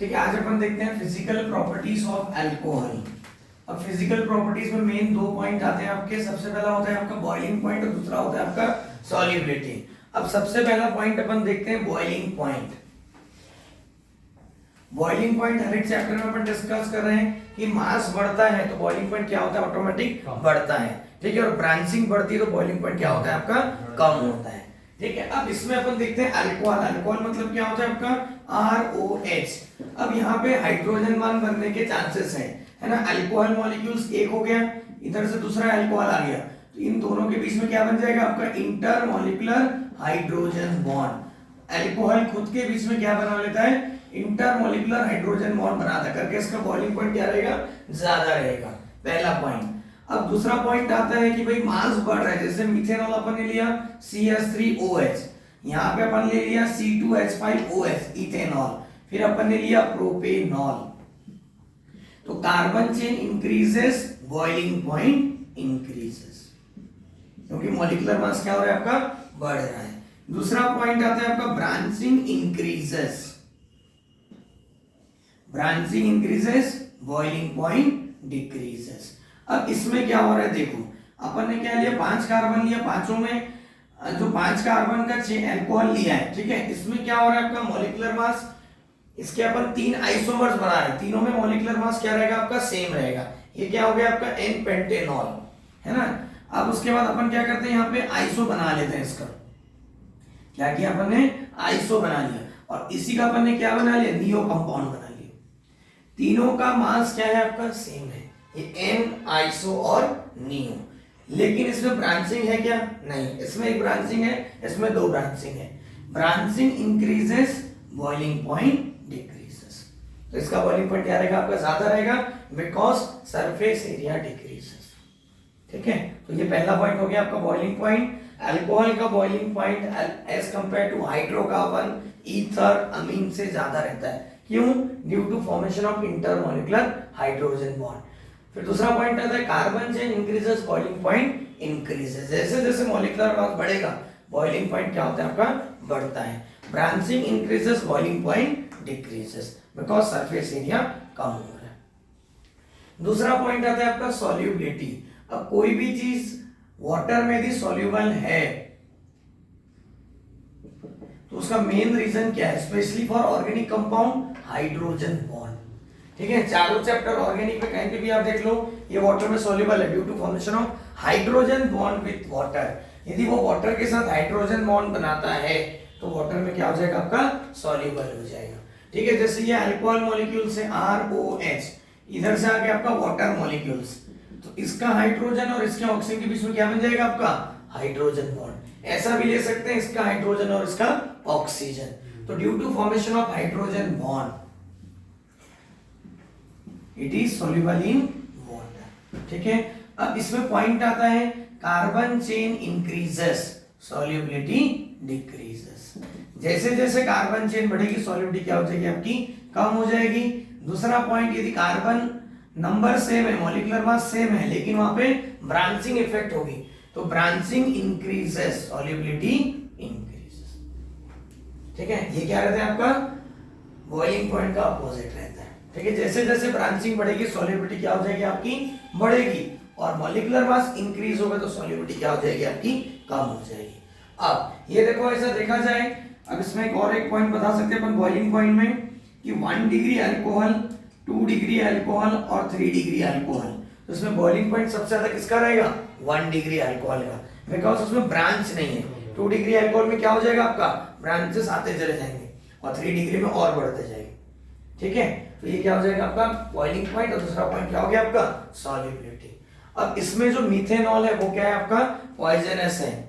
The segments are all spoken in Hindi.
ठीक है, आज अपन देखते हैं फिजिकल प्रॉपर्टीज ऑफ अल्कोहल। अब फिजिकल प्रॉपर्टीज में मेन दो पॉइंट आते हैं आपके। सबसे पहला होता है आपका बॉइलिंग पॉइंट और दूसरा होता है आपका सॉल्युबिलिटी। अब सबसे पहला पॉइंट अपन देखते हैं बॉइलिंग पॉइंट। बॉइलिंग पॉइंट हर एक चैप्टर में अपन डिस्कस कर रहे हैं कि मास बढ़ता है तो बॉइलिंग पॉइंट क्या होता है, ऑटोमेटिक बढ़ता है। ठीक है, और ब्रांचिंग बढ़ती है तो बॉइलिंग पॉइंट क्या होता है आपका, कम होता है। ठीक है, अब इसमें अपन देखते हैं अल्कोहल। अल्कोहल मतलब क्या होता है आपका ROH। अब यहाँ पे हाइड्रोजन बॉन्ड बनने के चांसेस हैं, है ना। अल्कोहल मॉलिक्यूल्स एक हो गया, इधर से दूसरा अल्कोहल आ गया, तो इन दोनों के बीच में क्या बन जाएगा आपका इंटरमॉलिक्यूलर हाइड्रोजन बॉन्ड। अल्कोहल खुद के बीच में क्या बना लेता है, इंटरमॉलिक्यूलर हाइड्रोजन बॉन्ड बनाता करके इसका बॉइलिंग पॉइंट क्या रहेगा, ज्यादा रहेगा। पहला पॉइंट। अब दूसरा पॉइंट आता है कि भाई मास बढ़ रहा है। जैसे मिथेनॉल अपन ने लिया CH3OH, यहाँ पे अपन ले लिया C2H5OH इथेनॉल, फिर अपन ने लिया प्रोपेनॉल। तो carbon chain increases, boiling point increases, क्योंकि मॉलिक्यूलर मास क्या हो रहा है आपका, बढ़ रहा है। दूसरा पॉइंट आता है आपका branching increases. Branching increases, boiling point decreases. अब इसमें क्या हो रहा है देखो, अपन ने क्या लिया, 5 कार्बन लिया, पांचों में जो 5 कार्बन का अल्कोहल लिया है, ठीक है, इसमें क्या हो रहा है आपका मॉलिक्यूलर मास, इसके अपन 3 आइसोमर्स बना रहे हैं, तीनों में मॉलिक्यूलर मास क्या रहेगा आपका, सेम रहेगा। ये क्या हो गया आपका N पेंटेनॉल, है ना। अब उसके बाद अपन क्या करते हैं, यहाँ पे आइसो बना लेते हैं। इसका क्या किया अपन ने, आइसो बना लिया, और इसी का अपन ने क्या बना लिया, नियो कंपाउंड बना लिया। तीनों का मास क्या है आपका, सेम है, ये N आइसो और नियो। लेकिन इसमें ब्रांचिंग है क्या, नहीं, इसमें एक ब्रांचिंग है, इसमें 2 ब्रांचिंग है। Branching increases, boiling point decreases. तो इसका बॉइलिंग पॉइंट क्या रहेगा आपका, ज्यादा रहेगा, बिकॉज सरफेस एरिया डिक्रीजेस। ठीक है, तो ये पहला पॉइंट हो गया आपका बॉइलिंग पॉइंट। अल्कोहल का boiling point as compare to hydrocarbon, ether, amine से ज्यादा रहता है। क्यों, due to formation of intermolecular hydrogen bond. फिर दूसरा पॉइंट आता है carbon chain increases, boiling point increases. जैसे जैसे मॉलिक्यूलर मास बढ़ेगा बॉइलिंग पॉइंट क्या होता है आपका, बढ़ता है। Branching increases, boiling point decreases, because surface area कम हो रहा है। दूसरा पॉइंट आता है आपका सॉल्युबिलिटी। अब कोई भी चीज वाटर में भी सॉल्युबल है तो उसका मेन रीजन क्या है, specially for organic compound, hydrogen bond. ठीक है, चारों चैप्टर ऑर्गेनिक में कहीं पे भी आप देख लो, ये वाटर में सॉल्युबल है due to formation of hydrogen bond with water. यदि वो वाटर के साथ हाइड्रोजन बॉन्ड बनाता है तो वाटर में क्या हो जाएगा आपका, सॉल्युबल हो जाएगा। ठीक है, जैसे ये अल्कोहल मॉलिक्यूल से ROH, इधर से आके आपका वाटर मॉलिक्यूल्स, तो इसका हाइड्रोजन और इसके ऑक्सीजन के बीच में क्या बन जाएगा आपका, हाइड्रोजन बॉन्ड। ऐसा भी ले सकते हैं, इसका हाइड्रोजन और इसका ऑक्सीजन। तो due to formation of hydrogen bond it is soluble in water. ठीक है, अब इसमें पॉइंट आता है carbon chain increases, solubility decreases. जैसे जैसे कार्बन चेन बढ़ेगी सॉल्युबिलिटी क्या हो जाएगी आपकी, कम हो जाएगी। दूसरा पॉइंट, यदि कार्बन नंबर सेम है, मॉलिक्यूलर मास सेम है, लेकिन वहां पे ब्रांचिंग इफेक्ट होगी तो ब्रांचिंग इंक्रीजेस, सॉल्युबिलिटी इंक्रीजेस। ठीक है, ये क्या रहता है आपका, बॉइलिंग पॉइंट का अपोजिट रहता है। ठीक है, जैसे जैसे ब्रांचिंग बढ़ेगी सॉल्युबिलिटी क्या हो जाएगी आपकी, बढ़ेगी, और मॉलिक्यूलर मास इंक्रीज होगा तो सॉल्युबिलिटी क्या हो जाएगी आपकी, कम हो जाएगी। अब ये देखो, ऐसा देखा जाए, अब इसमें एक पॉइंट बता सकते हैं अपन बॉइलिंग पॉइंट में कि 1 डिग्री अल्कोहल, 2 डिग्री अल्कोहल और 3 डिग्री अल्कोहल, तो इसमें बॉइलिंग पॉइंट सबसे ज्यादा किसका रहेगा, 1 डिग्री अल्कोहल का, बिकॉज उसमें ब्रांच नहीं है। 2 डिग्री अल्कोहल में क्या हो जाएगा आपका, ब्रांचेस आते चले जाएंगे, और 3 डिग्री में और बढ़ते जाएंगे। ठीक है, तो ये क्या हो जाएगा आपका बॉइलिंग पॉइंट, और दूसरा पॉइंट क्या हो गया आपका, सॉल्युबिलिटी। अब इसमें जो मिथेनॉल है वो क्या है आपका, पॉइजनस है।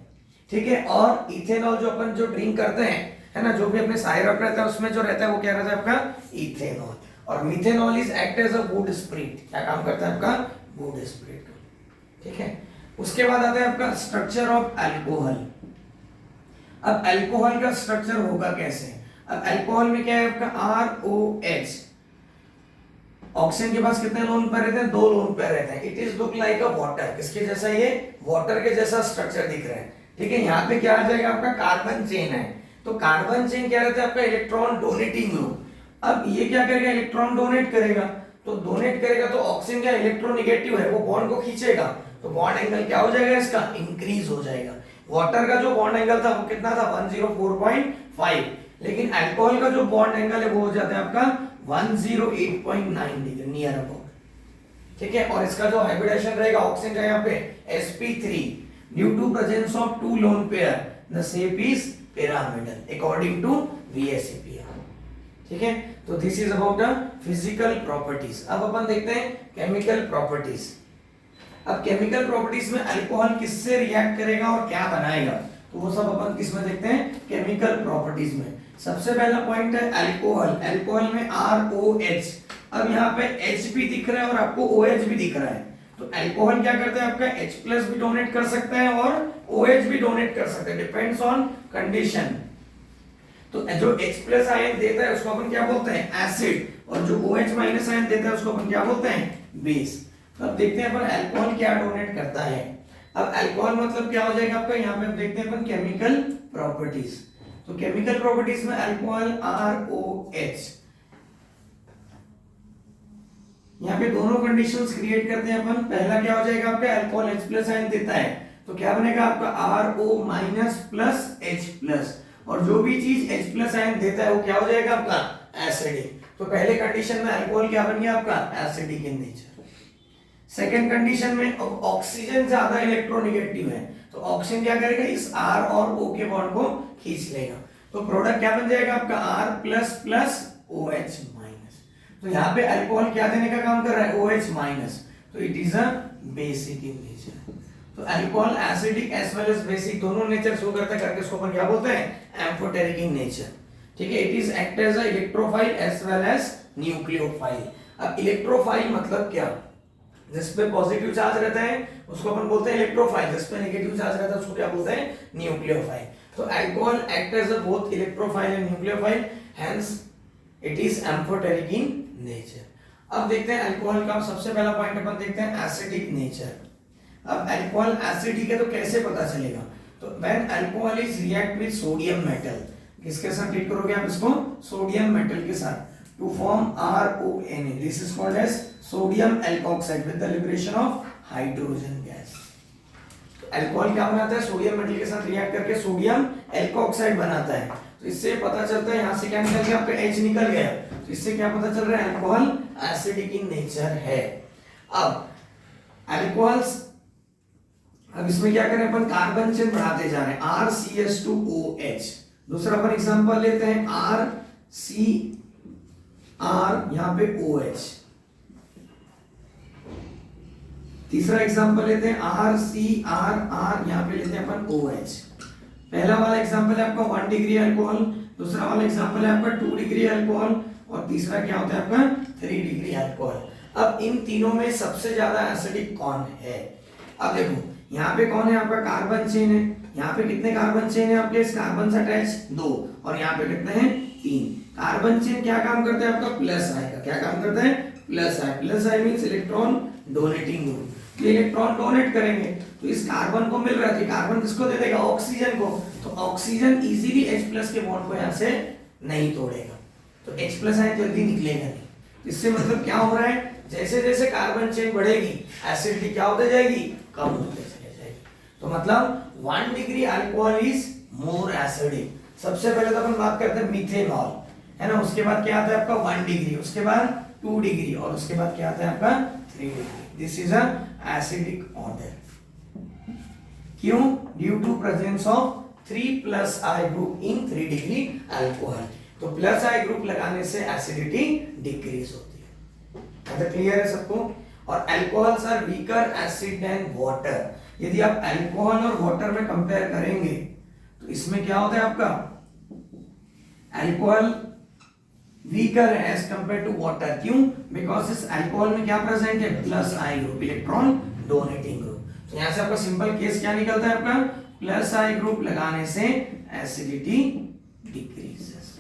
ठीक है, और इथेनॉल जो अपन जो ड्रिंक करते हैं, है ना, जो भी अपने साइरप रहता है उसमें जो रहता है वो क्या रहता है आपका, इथेनॉल। और methanol is act as a wood spirit, क्या काम करता है आपका, वुड स्प्रिट। ठीक है, उसके बाद आता है आपका स्ट्रक्चर ऑफ अल्कोहल। अब अल्कोहल का स्ट्रक्चर होगा कैसे, अब अल्कोहल में क्या है आपका ROH, ऑक्सीजन के पास कितने लोन पेयर रहते हैं, 2 लोन पेयर रहते हैं। It is look like a water, किसके जैसा, ये वाटर के जैसा स्ट्रक्चर दिख रहा है। ठीक है, यहाँ पे क्या आ जाएगा आपका कार्बन चेन है, तो कार्बन चेन क्या रहता है आपका, इलेक्ट्रॉन डोनेटिंग ग्रुप, अब ये क्या करेगा, इलेक्ट्रॉन डोनेट करेगा, तो डोनेट करेगा तो ऑक्सीजन का इलेक्ट्रोनेगेटिव है, वो बॉन्ड को खींचेगा, तो बॉन्ड एंगल क्या हो जाएगा, इसका इंक्रीज हो जाएगा। वाटर का जो बॉन्ड एंगल था वो कितना था, 104.5, लेकिन अल्कोहल का जो बॉन्ड एंगल है वो हो जाता है आपका 108.9 डिग्री नियर अबाउट, ठीक है। और इसका जो हाइब्रिडेशन रहेगा ऑक्सीजन का यहाँ पे sp3 due to presence of two lone pair the shape is pyramidal according to VSEPR, ठीक है। तो this is about the physical properties. अब अपन देखते हैं केमिकल प्रॉपर्टीज। अब केमिकल प्रॉपर्टीज में अल्कोहल किससे रिएक्ट करेगा और क्या बनाएगा, तो वो सब अपन किस में देखते हैं, केमिकल प्रॉपर्टीज में। सबसे पहला पॉइंट है अल्कोहल, अल्कोहल में ROH। अब यहाँ पे H भी दिख रहा है और आपको OH भी दिख रहा है, तो अल्कोहल क्या करता है आपका H+ भी डोनेट कर सकता है और OH भी डोनेट कर सकता है, डिपेंड्स ऑन कंडीशन। तो जो H+ आयन देता है उसको अपन क्या बोलते हैं, एसिड, और जो OH- आयन देता है उसको अपन क्या बोलते हैं, बेस। तो अब देखते हैं अपन अल्कोहल क्या डोनेट करता है। अब अल्कोहल मतलब क्या हो जाएगा आपका, यहाँ पे अब देखते हैं अपन केमिकल प्रॉपर्टीज। तो केमिकल प्रॉपर्टीज में अल्कोहल ROH, यहाँ पे दोनों कंडीशंस क्रिएट करते हैं अपन। पहला क्या हो जाएगा आपका, अल्कोहल H+ आयन देता है तो क्या बनेगा आपका RO- प्लस H+, और जो भी चीज H+ आयन देता है वो क्या हो जाएगा आपका एसिडिक। तो पहले कंडीशन में अल्कोहल क्या बन गया आपका acidic in nature. Second condition में ऑक्सीजन ज्यादा इलेक्ट्रोनेगेटिव है, तो ऑक्सीजन क्या करेगा, इस R और O के बॉन्ड को खींच लेगा, तो प्रोडक्ट क्या बन जाएगा आपका R++ OH-। तो यहाँ पे अल्कोहल क्या देने का काम कर रहा है, OH-, तो it is a basic in nature. तो alcohol acidic as well as basic दोनों नेचर शो करता है, करके इसको अपन क्या बोलते हैं, एम्फोटेरिक इन नेचर, ठीक है। It is act as a electrophile as well as nucleophile. अब इलेक्ट्रोफाइल मतलब क्या, जिस पे पॉजिटिव चार्ज रहता है उसको अपन बोलते हैं इलेक्ट्रोफाइल, जिस पे नेगेटिव चार्ज रहता है उसको क्या बोलते हैं, न्यूक्लियोफाइल। तो alcohol act as a both electrophile and nucleophile, hence it is amphoteric in nature. अब देखते हैं अल्कोहल का सबसे पहला पॉइंट अपन देखते हैं एसिडिक नेचर। अब अल्कोहल एसिडिक है तो कैसे पता चलेगा, तो when alcohol is react with sodium metal, किसके साथ ट्रीट करोगे आप इसको, सोडियम मेटल के साथ, to form RONA, this is called as sodium alkoxide with the liberation of hydrogen gas. तो अल्कोहल क्या बनाता है, सोडियम मेटल के साथ रिएक्ट करके सोडियम एल्कोक्साइड बनाता है, तो इससे पता चलता है, यहाँ से क्या निकल गया आपका H निकल गया, तो इससे क्या पता चल रहा है, अल्कोहल एसिडिक इन नेचर है। अब अल्कोहल्स, अब इसमें क्या करें अपन, कार्बन चेन बढ़ाते जा रहे हैं, RCH2OH। दूसरा अपन एग्जांपल लेते हैं RCR, यहाँ पे OH। तीसरा एग्जांपल लेते हैं RCRR, यहाँ पे लेते हैं अपन OH। पहला वाला एग्जांपल है आपका 1 डिग्री अल्कोहल, दूसरा वाला एग्जांपल है आपका 2 डिग्री अल्कोहल, और तीसरा क्या होता है आपका 3 डिग्री अल्कोहल। अब इन तीनों में सबसे ज्यादा एसिडिक कौन है, अब देखो यहाँ पे कौन है आपका, कार्बन चेन है, यहाँ पे कितने कार्बन चेन है आपके, इस कार्बन से अटैच 2, और यहाँ पे कितने हैं 3। कार्बन चेन क्या काम करता है आपका, प्लस आई का क्या काम करता है, प्लस आई। प्लस आई मींस इलेक्ट्रॉन डोनेटिंग ग्रुप, ये इलेक्ट्रॉन डोनेट करेंगे तो इस कार्बन को मिल रहा है, कार्बन किसको दे देगा, ऑक्सीजन को, तो ऑक्सीजन इजीली H+ के बॉन्ड को यहाँ से नहीं तोड़ेगा, तो H+ आयन जल्दी निकलेगा नहीं। इससे मतलब क्या हो रहा है, जैसे जैसे कार्बन चेन बढ़ेगी एसिडिटी क्या होते जाएगी, कम होते चले जाएगी। तो मतलब 1 degree alcohol is more acidic. सबसे पहले तो अपन बात करते हैं मिथेनॉल, है ना, उसके बाद क्या आता है आपका 1 डिग्री, उसके बाद 2 डिग्री, और उसके बाद क्या आता है आपका 3 degree. This is a acidic order. क्यों, due to presence of 3+I group in 3 degree alcohol. तो +I ग्रुप लगाने से एसिडिटी डिक्रीज होती है। तो क्लियर है सबको। और alcohols are weaker acid than water. यदि आप अल्कोहल और वाटर में कंपेयर करेंगे तो इसमें क्या होता है आपका, अल्कोहल वीकर है एज कंपेयर टू वाटर। क्यों, बिकॉज इस अल्कोहल में क्या प्रेजेंट है, +I group, electron donating group. तो यहां से आपका सिंपल केस क्या निकलता है आपका, +I ग्रुप लगाने से एसिडिटी डिक्रीजेस।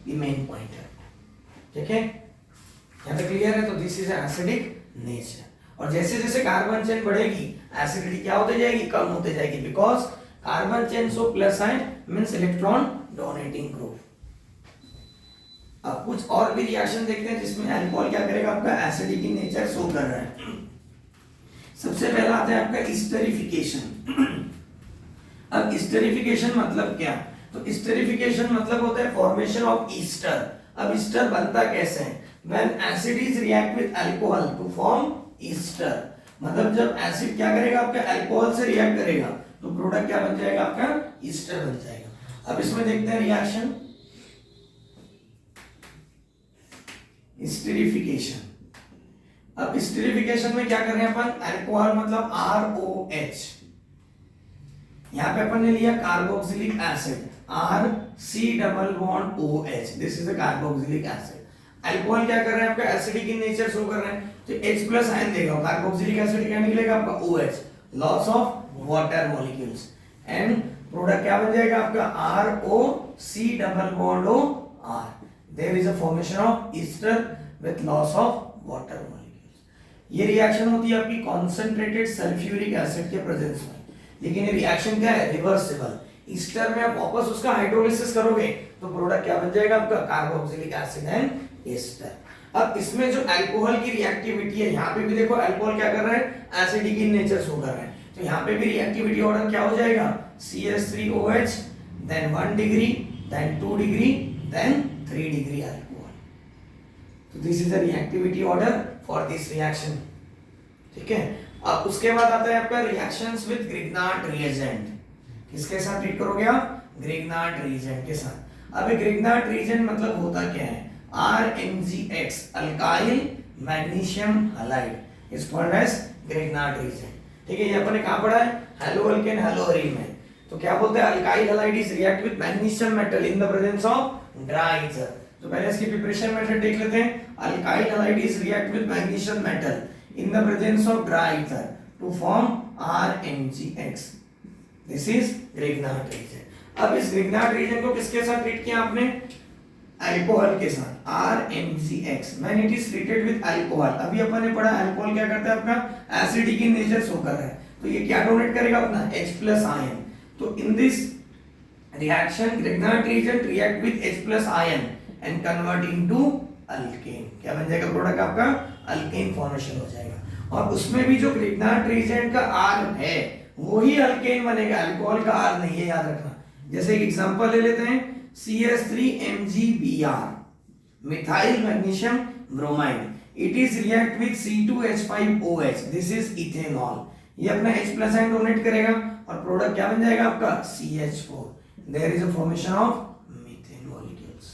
ये मेन पॉइंट है, ठीक है, यहां तक क्लियर है। तो दिस इज एसिडिक नेचर। और जैसे जैसे कार्बन चेन बढ़ेगी एसिडिटी क्या होते जाएगी, कम होते जाएगी, because carbon chain so +I means electron donating group. अब कुछ और भी रिएक्शन देखते हैं जिसमें अल्कोहल क्या करेगा, आपका एसिडिक इन नेचर शो कर रहा है। सबसे पहला आता है आपका इस्टरिफिकेशन। अब इस्टरिफिकेशन मतलब क्या, तो इस्टरिफिकेशन मतलब होता है फॉर्मेशन ऑफ ईस्टर। अब ईस्टर बनता कैसे है, when acid is react with alcohol to form ester. मतलब जब एसिड क्या करेगा, आपके अल्कोहल से रिएक्ट करेगा तो प्रोडक्ट क्या बन जाएगा, आपका ईस्टर बन जाएगा। अब इसमें देखते हैं रिएक्शन स्टीरिफिकेशन। अब स्टीरिफिकेशन में क्या कर रहे हैं अपन, अल्कोहल मतलब ROH, यहां पे अपन ने लिया carboxylic acid RC double bond OH, this is a carboxylic acid. Alcohol क्या कर रहा है, आपका एसिडिक इन नेचर शो कर रहा है, तो H प्लस आयन देगा, कार्बोक्सिलिक एसिड क्या निकलेगा आपका OH, loss of water molecules, and product क्या बन जाएगा आपका ROC double bond OR। There is a formation of ester with loss of water molecules. ये रिएक्शन होती है आपकी कॉन्सेंट्रेटेड सल्फ्यूरिक एसिड के प्रेजेंस में, लेकिन ये रिएक्शन क्या है, रिवर्सिबल। ईस्टर में आप वापस उसका हाइड्रोलिसिस करोगे तो प्रोडक्ट क्या बन जाएगा आपका, कार्बोक्सिलिक एसिड एंड ईस्टर। अब इसमें जो अल्कोहल की रिएक्टिविटी है, यहाँ पे भी देखो अल्कोहल क्या कर रहा है, एसिडिक इन नेचर शो कर रहा है, तो यहाँ पे भी रिएक्टिविटी ऑर्डर क्या हो जाएगा, CH3OH, then 1 degree, then 2 degree, then 3 degree alcohol. तो this is the reactivity order for this reaction, ठीक है। अब उसके बाद आता है आपका रिएक्शंस विद ग्रिग्नार्ड रिएजेंट। किसके साथ ट्रीट करोगे आप, ग्रिग्नार्ड रिएजेंट के साथ। अब ग्रिग्नार्ड रिएजेंट मतलब होता क्या है, RMgX alkyl magnesium halide is called as Grignard reagent, ठीक है। ये अपन ने कहां पढ़ा है, हेलो अल्केन हेलो अरीन में। तो क्या बोलते हैं, alkyl halide is react with magnesium metal in the presence of dry ether. तो पहले इसकी प्रिपरेशन मेथड देख लेते हैं। Alkyl halide is react with magnesium metal in the presence of dry ether to form RMgX, this is Grignard reagent. अब इस ग्रिग्नार्ड रीजन को किसके साथ ट्रीट किया आपने, अल्कोहल के साथ, RMgX when it is treated with alcohol. अभी अपन ने पढ़ा अल्कोहल क्या करता है, आपका एसिडिक इन नेचर शो कर रहा है, तो ये क्या डोनेट करेगा अपना H प्लस आयन। तो in this reaction Grignard reagent react with H plus ion and convert into alkane। क्या बन जाएगा प्रोडक्ट आपका, अल्केन फॉर्मेशन हो जाएगा। और उसमें भी जो Grignard reagent का R है वही अल्केन बनेगा, अल्कोहल का R नहीं है, याद रखना। जैसे एक एग्जांपल ले लेते हैं, CH3MgBr methyl magnesium bromide, it is react with C2H5OH, this is ethanol. ये अपना H प्लस आयन डोनेट करेगा और प्रोडक्ट क्या बन जाएगा आपका, CH4। There is a formation of methane molecules,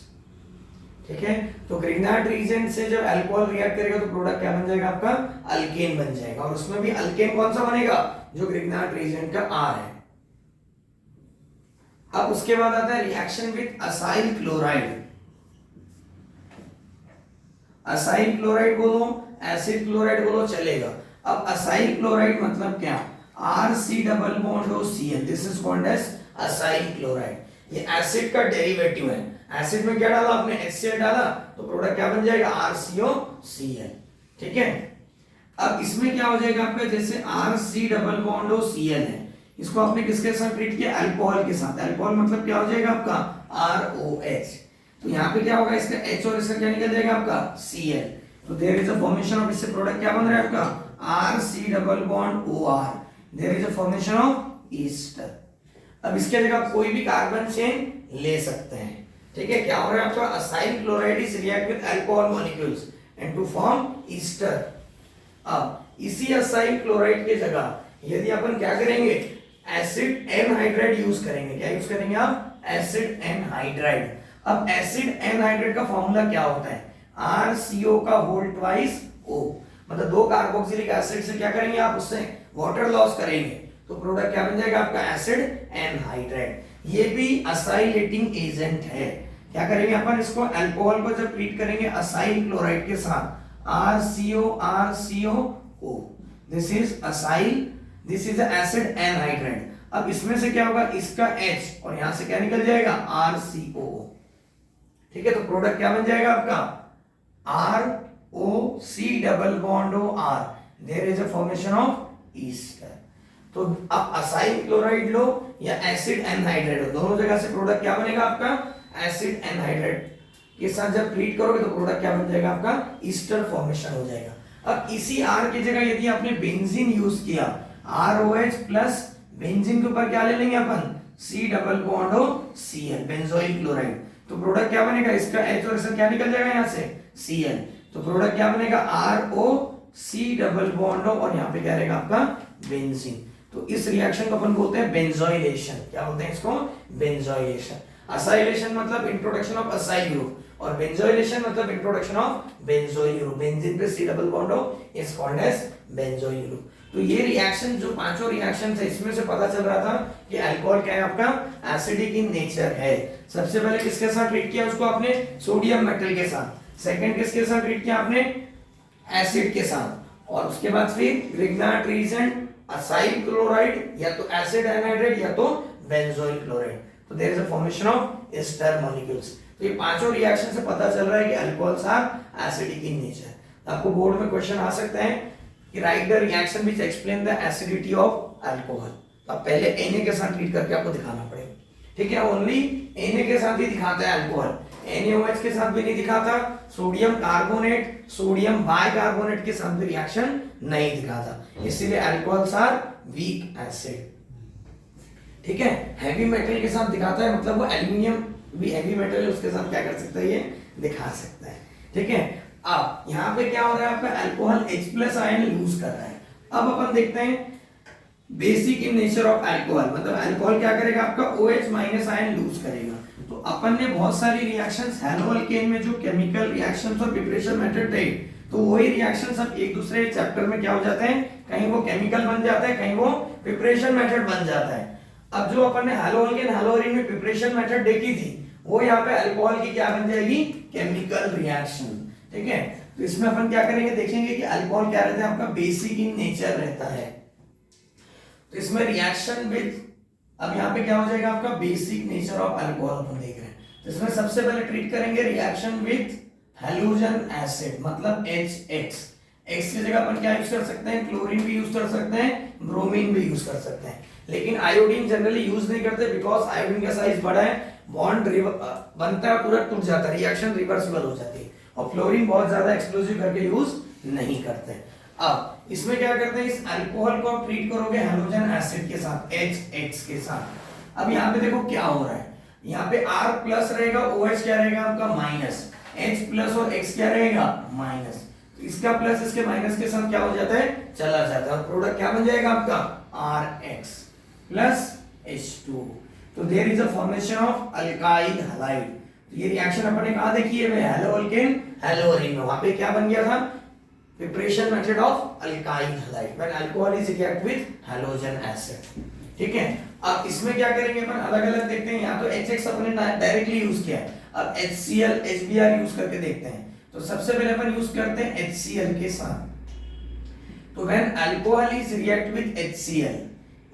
ठीक है। तो ग्रिग्नार्ड रीजन से जब अल्कोहल रिएक्ट करेगा तो प्रोडक्ट क्या बन जाएगा आपका, अल्केन बन जाएगा। और उसमें भी अल्केन कौन सा बनेगा, जो ग्रिग्नार्ड रीजन का R है। अब उसके बाद आता है reaction with acyl chloride. Acyl chloride बोलो, एसिड क्लोराइड बोलो, चलेगा। अब असाइल क्लोराइड मतलब क्या, RC double bond OCl, this is called as acyl chloride. ये एसिड का डेरिवेटिव है। एसिड में क्या डाला आपने, HCl डाला, तो प्रोडक्ट क्या बन जाएगा, RCOCl, ठीक है। अब इसमें क्या हो जाएगा आपका, जैसे RC डबल बॉन्ड OCl है, इसको आपने किसके साथ ट्रीट किया, अल्कोहल के साथ। अल्कोहल मतलब क्या हो जाएगा आपका, ROH। तो यहाँ पे क्या होगा, इसका H और इसका क्या निकल जाएगा आपका, Cl। तो there is a formation of, इससे प्रोडक्ट क्या बन रहा है आपका, RC double bond OR, there is a formation of ester. अब इसके जगह कोई भी कार्बन चेन ले सकते हैं, ठीक है। क्या हो रहा है आपका, acyl chloride is react with alcohol molecules and to form ester. अब इसी असाइल क्लोराइड के जगह यदि अपन क्या करेंगे, एसिड एनहाइड्राइड यूज करेंगे। क्या यूज करेंगे आप, एसिड एनहाइड्राइड। अब एसिड एनहाइड्राइड का फॉर्मूला क्या होता है, RCO का होल ट्वाइस O, मतलब दो कार्बोक्सिलिक एसिड से क्या करेंगे आप, उससे वाटर लॉस करेंगे, तो प्रोडक्ट क्या बन जाएगा आपका, एसिड एनहाइड्राइड। ये भी असाइलेटिंग एजेंट है। क्या करेंगे अपन, इसको अल्कोहल को जब ट्रीट करेंगे असाइल क्लोराइड के साथ, RCO this is acyl, this is acid anhydride. अब इसमें से क्या होगा, इसका H और यहां से क्या निकल जाएगा, RCO, ठीक है। तो प्रोडक्ट क्या बन जाएगा आपका, ROC double bond OR, there is a formation of ester. तो अब असाइल क्लोराइड लो या एसिड एनहाइड्राइड लो, दोनों जगह से प्रोडक्ट क्या बनेगा आपका, एसिड एनहाइड्राइड के साथ जब ट्रीट करोगे तो प्रोडक्ट क्या बन जाएगा आपका, ईस्टर फॉर्मेशन हो जाएगा। अब इसी R की जगह यदि आपने बेंजीन यूज किया, ROH प्लस बेंजीन के ऊपर क्या ले लेंगे अपन, C डबल बॉन्ड हो Cl, बेंजोइल क्लोराइड, तो प्रोडक्ट क्या बनेगा, इसका H और इसका क्या निकल जाएगा यहाँ से Cl, तो प्रोडक्ट क्या बनेगा ROC डबल बॉन्ड हो और यहाँ पे क्या रहेगा आपका बेंजीन। तो इस रिएक्शन को अपन बोलते हैं बेंजोइलेशन। क्या बोलते हैं इसको, बेंजोइलेशन। असाइलेशन मतलब इंट्रोडक्शन ऑफ असाइल ग्रुप और बेंजोइलेशन मतलब introduction of benzoyl group. Benzene पे C डबल बॉन्ड हो is called as benzoyl group. तो ये रिएक्शन जो पांचों रिएक्शन थे इसमें से पता चल रहा था कि अल्कोहल क्या है आपका, एसिडिक इन नेचर है। सबसे पहले किसके साथ ट्रीट किया उसको आपने, सोडियम मेटल के साथ। सेकंड किसके साथ ट्रीट किया आपने, एसिड के साथ। और उसके बाद फिर ग्रिग्नार्ड रीजेंट, असाइल क्लोराइड, या तो एसिड एनहाइड्रेट या तो बेंजोइल क्लोराइड। तो there is a formation of ester molecules. तो ये पांचों रिएक्शन से पता चल रहा है कि alcohols are acidic in nature. आपको बोर्ड में क्वेश्चन आ सकता है कि write the reaction which explain the acidity of alcohol. तो आप पहले Na के साथ ट्रीट करके आपको दिखाना पड़ेगा, ठीक है। ओनली Na के साथ ही दिखाता है अल्कोहल, NaOH के साथ भी नहीं दिखाता, सोडियम कार्बोनेट, सोडियम बाइकार्बोनेट के साथ भी रिएक्शन नहीं दिखाता, इसीलिए अल्कोहल्स आर वीक एसिड, ठीक है। हैवी मेटल के साथ दिखाता है, मतलब वो एल्यूमिनियम भी हैवी मेटल है, उसके साथ क्या कर सकता है, ये दिखा सकता है, ठीक है। अब यहाँ पे क्या हो रहा है आपका, अल्कोहल H+ आयन यूज कर रहा है। अब अपन देखते हैं basic in nature of alcohol, मतलब अल्कोहल क्या करेगा आपका OH- आयन लूज करेगा। तो अपन ने बहुत सारी रिएक्शंस हैलो अल्केन में जो केमिकल रिएक्शंस और प्रिपरेशन मेथड थे, तो वही रिएक्शंस अब एक दूसरे चैप्टर में क्या हो जाते हैं, कहीं वो केमिकल बन जाता है, कहीं वो प्रिपरेशन मेथड बन जाता है। अब जो अपन ने हैलो अल्केन हैलो अरीन में प्रिपरेशन मेथड देखी थी, वो यहाँ पे अल्कोहल की क्या बन जाएगी, केमिकल रिएक्शन, ठीक है। तो इसमें अपन क्या करेंगे, देखेंगे कि अल्कोहल क्या रहता है आपका, बेसिक इन नेचर रहता है। तो इसमें रिएक्शन विद, अब यहाँ पे क्या हो जाएगा आपका, बेसिक नेचर ऑफ अल्कोहल अपन देख रहे हैं। तो इसमें सबसे पहले ट्रीट करेंगे रिएक्शन विद हैलोजन एसिड, मतलब HX। X की जगह अपन क्या यूज कर सकते हैं, क्लोरीन भी यूज कर सकते हैं, ब्रोमीन भी यूज कर सकते हैं, लेकिन आयोडीन जनरली यूज नहीं करते, बिकॉज आयोडीन का साइज बड़ा है, बॉन्ड बनता है पूरा टूट जाता है, रिएक्शन रिवर्सिबल हो जाती है। और फ्लोरीन बहुत ज्यादा एक्सप्लोसिव करके यूज नहीं करते। अब इसमें क्या करते हैं, इस अल्कोहल को आप ट्रीट करोगे हैलोजन एसिड के साथ, HX के साथ। अब यहाँ पे देखो क्या हो रहा है, यहाँ पे R+ रहेगा, OH क्या रहेगा आपका माइनस, H+ और X क्या रहेगा माइनस, तो इसका प्लस इसके माइनस के साथ क्या हो जाता है, चला जाता है, और प्रोडक्ट क्या बन जाएगा आपका RX प्लस H2। तो there is a formation of alkyl halide. ये रिएक्शन अपन ने कहा देखी है, हैलो अल्केन हैलो अरीन में, वहां पे क्या बन गया था, preparation method of alkyl halide when alcohol is react with halogen acid, ठीक है। अब इसमें क्या करेंगे अपन, अलग अलग देखते हैं। यहाँ तो HX अपन ने डायरेक्टली यूज किया है, अब HCl HBr यूज करके देखते हैं। तो सबसे पहले अपन यूज करते हैं HCl के साथ। तो when alcohol is react with HCl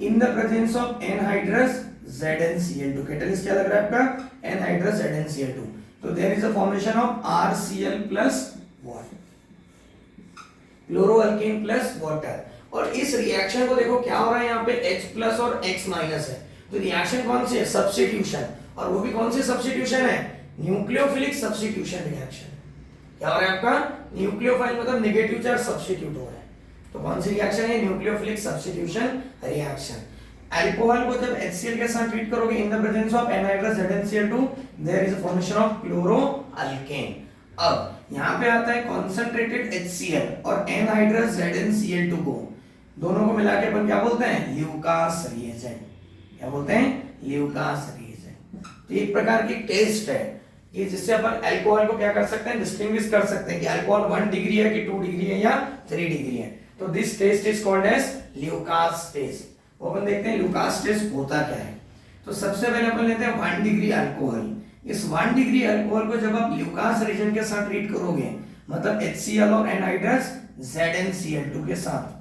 in the presence of anhydrous ZnCl2, catalyst क्या लग रहा है आपका, एनहाइड्रस ZnCl2, तो there is a formation of RCl plus water, chloroalkane plus water. और इस रिएक्शन को देखो क्या हो रहा है, यहाँ पे H+ और X- है, तो रिएक्शन कौन सी है, सब्स्टिट्यूशन, और वो भी कौन सी सब्स्टिट्यूशन है, न्यूक्लियोफिलिक सब्स्टिट्यूशन रिएक्शन। क्या हो रहा है आपका, न्यूक्लियोफाइल मतलब नेगेटिव चार्ज सब्स्टिट्यूट हो रहा है, तो कौन सी रिएक्शन है, न्यूक्लियोफिलिक सब्स्टिट्यूशन रिएक्शन। अल्कोहल को जब HCl के साथ ट्रीट करोगे in the presence of anhydrous ZnCl2, there is a formation of chloroalkane. अब यहाँ पे आता है कॉन्सेंट्रेटेड HCl और एनहाइड्रस ZnCl2 को, दोनों को मिला के अपन क्या बोलते हैं, ल्यूकास रिएजेंट। क्या बोलते हैं, ल्यूकास रिएजेंट। तो एक प्रकार की टेस्ट है कि जिससे अपन अल्कोहल को क्या कर सकते हैं, डिस्टिंग्विश कर सकते हैं कि अल्कोहल 1 डिग्री है कि 2 डिग्री है या 3 डिग्री है। तो this test is called as Lucas test. वो अपन देखते हैं ल्यूकास टेस्ट होता क्या है। तो सबसे पहले अपन लेते हैं 1 डिग्री अल्कोहल। इस 1 डिग्री अल्कोहल को जब आप ल्यूकास रीजन के साथ ट्रीट करोगे, मतलब HCl और एनहाइड्रस ZnCl2 के साथ,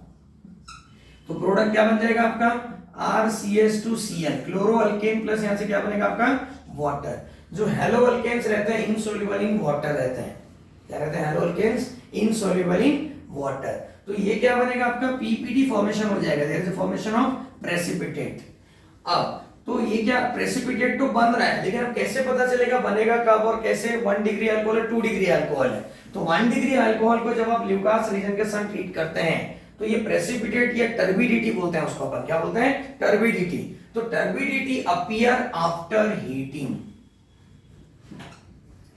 तो प्रोडक्ट क्या बन जाएगा आपका, RCH2Cl, क्लोरोअल्केन प्लस यहां से क्या बनेगा आपका, वाटर। जो हैलो अल्केन्स रहते हैं इनसोल्युबल इन वाटर रहते हैं। क्या रहते हैं, haloalkanes insoluble in water. तो ये क्या बनेगा आपका, PPD फॉर्मेशन हो जाएगा, there is a formation of precipitate. अब तो ये क्या प्रेसिपिटेट तो बन रहा है, लेकिन अब कैसे पता चलेगा बनेगा कब और कैसे 1 डिग्री अल्कोहल है 2 डिग्री अल्कोहल है। तो 1 डिग्री अल्कोहल को जब आप ल्यूकास रीजन के साथ ट्रीट करते हैं तो ये प्रेसिपिटेट या टर्बिडिटी बोलते हैं उसको, अपन क्या बोलते हैं, टर्बिडिटी। तो turbidity appear after heating.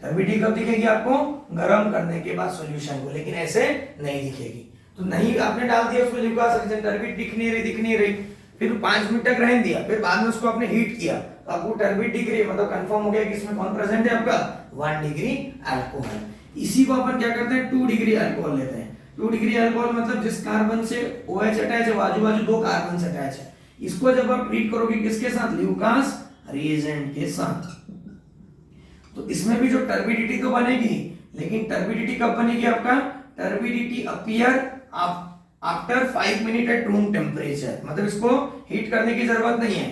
Turbidity कब दिखेगी आपको, गर्म करने के बाद सॉल्यूशन को, लेकिन ऐसे नहीं दिखेगी। तो नहीं आपने डाल दिया उसको ल्यूकास रीजन, टर्बिडिटी दिख नहीं रही, फिर 5 मिनट तक रहने दिया, फिर बाद में उसको आपने हीट किया तो आपको टर्बिडिटी डिग्री मतलब कंफर्म हो गया कि इसमें कौन प्रेजेंट है आपका 1 डिग्री अल्कोहल। इसी को अपन क्या करते हैं 2 डिग्री अल्कोहल लेते हैं। 2 डिग्री अल्कोहल मतलब जिस कार्बन से OH अटैच है, आजू बाजू 2 कार्बन से अटैच है, इसको जब आप ट्रीट करोगे किसके साथ, ल्यूकास रिएजेंट के साथ, तो इसमें भी जो टर्बिडिटी तो बनेगी, लेकिन टर्बिडिटी कब बनेगी आपका, turbidity appear after 5 minute at room temperature, मतलब इसको हीट करने की जरूरत नहीं है।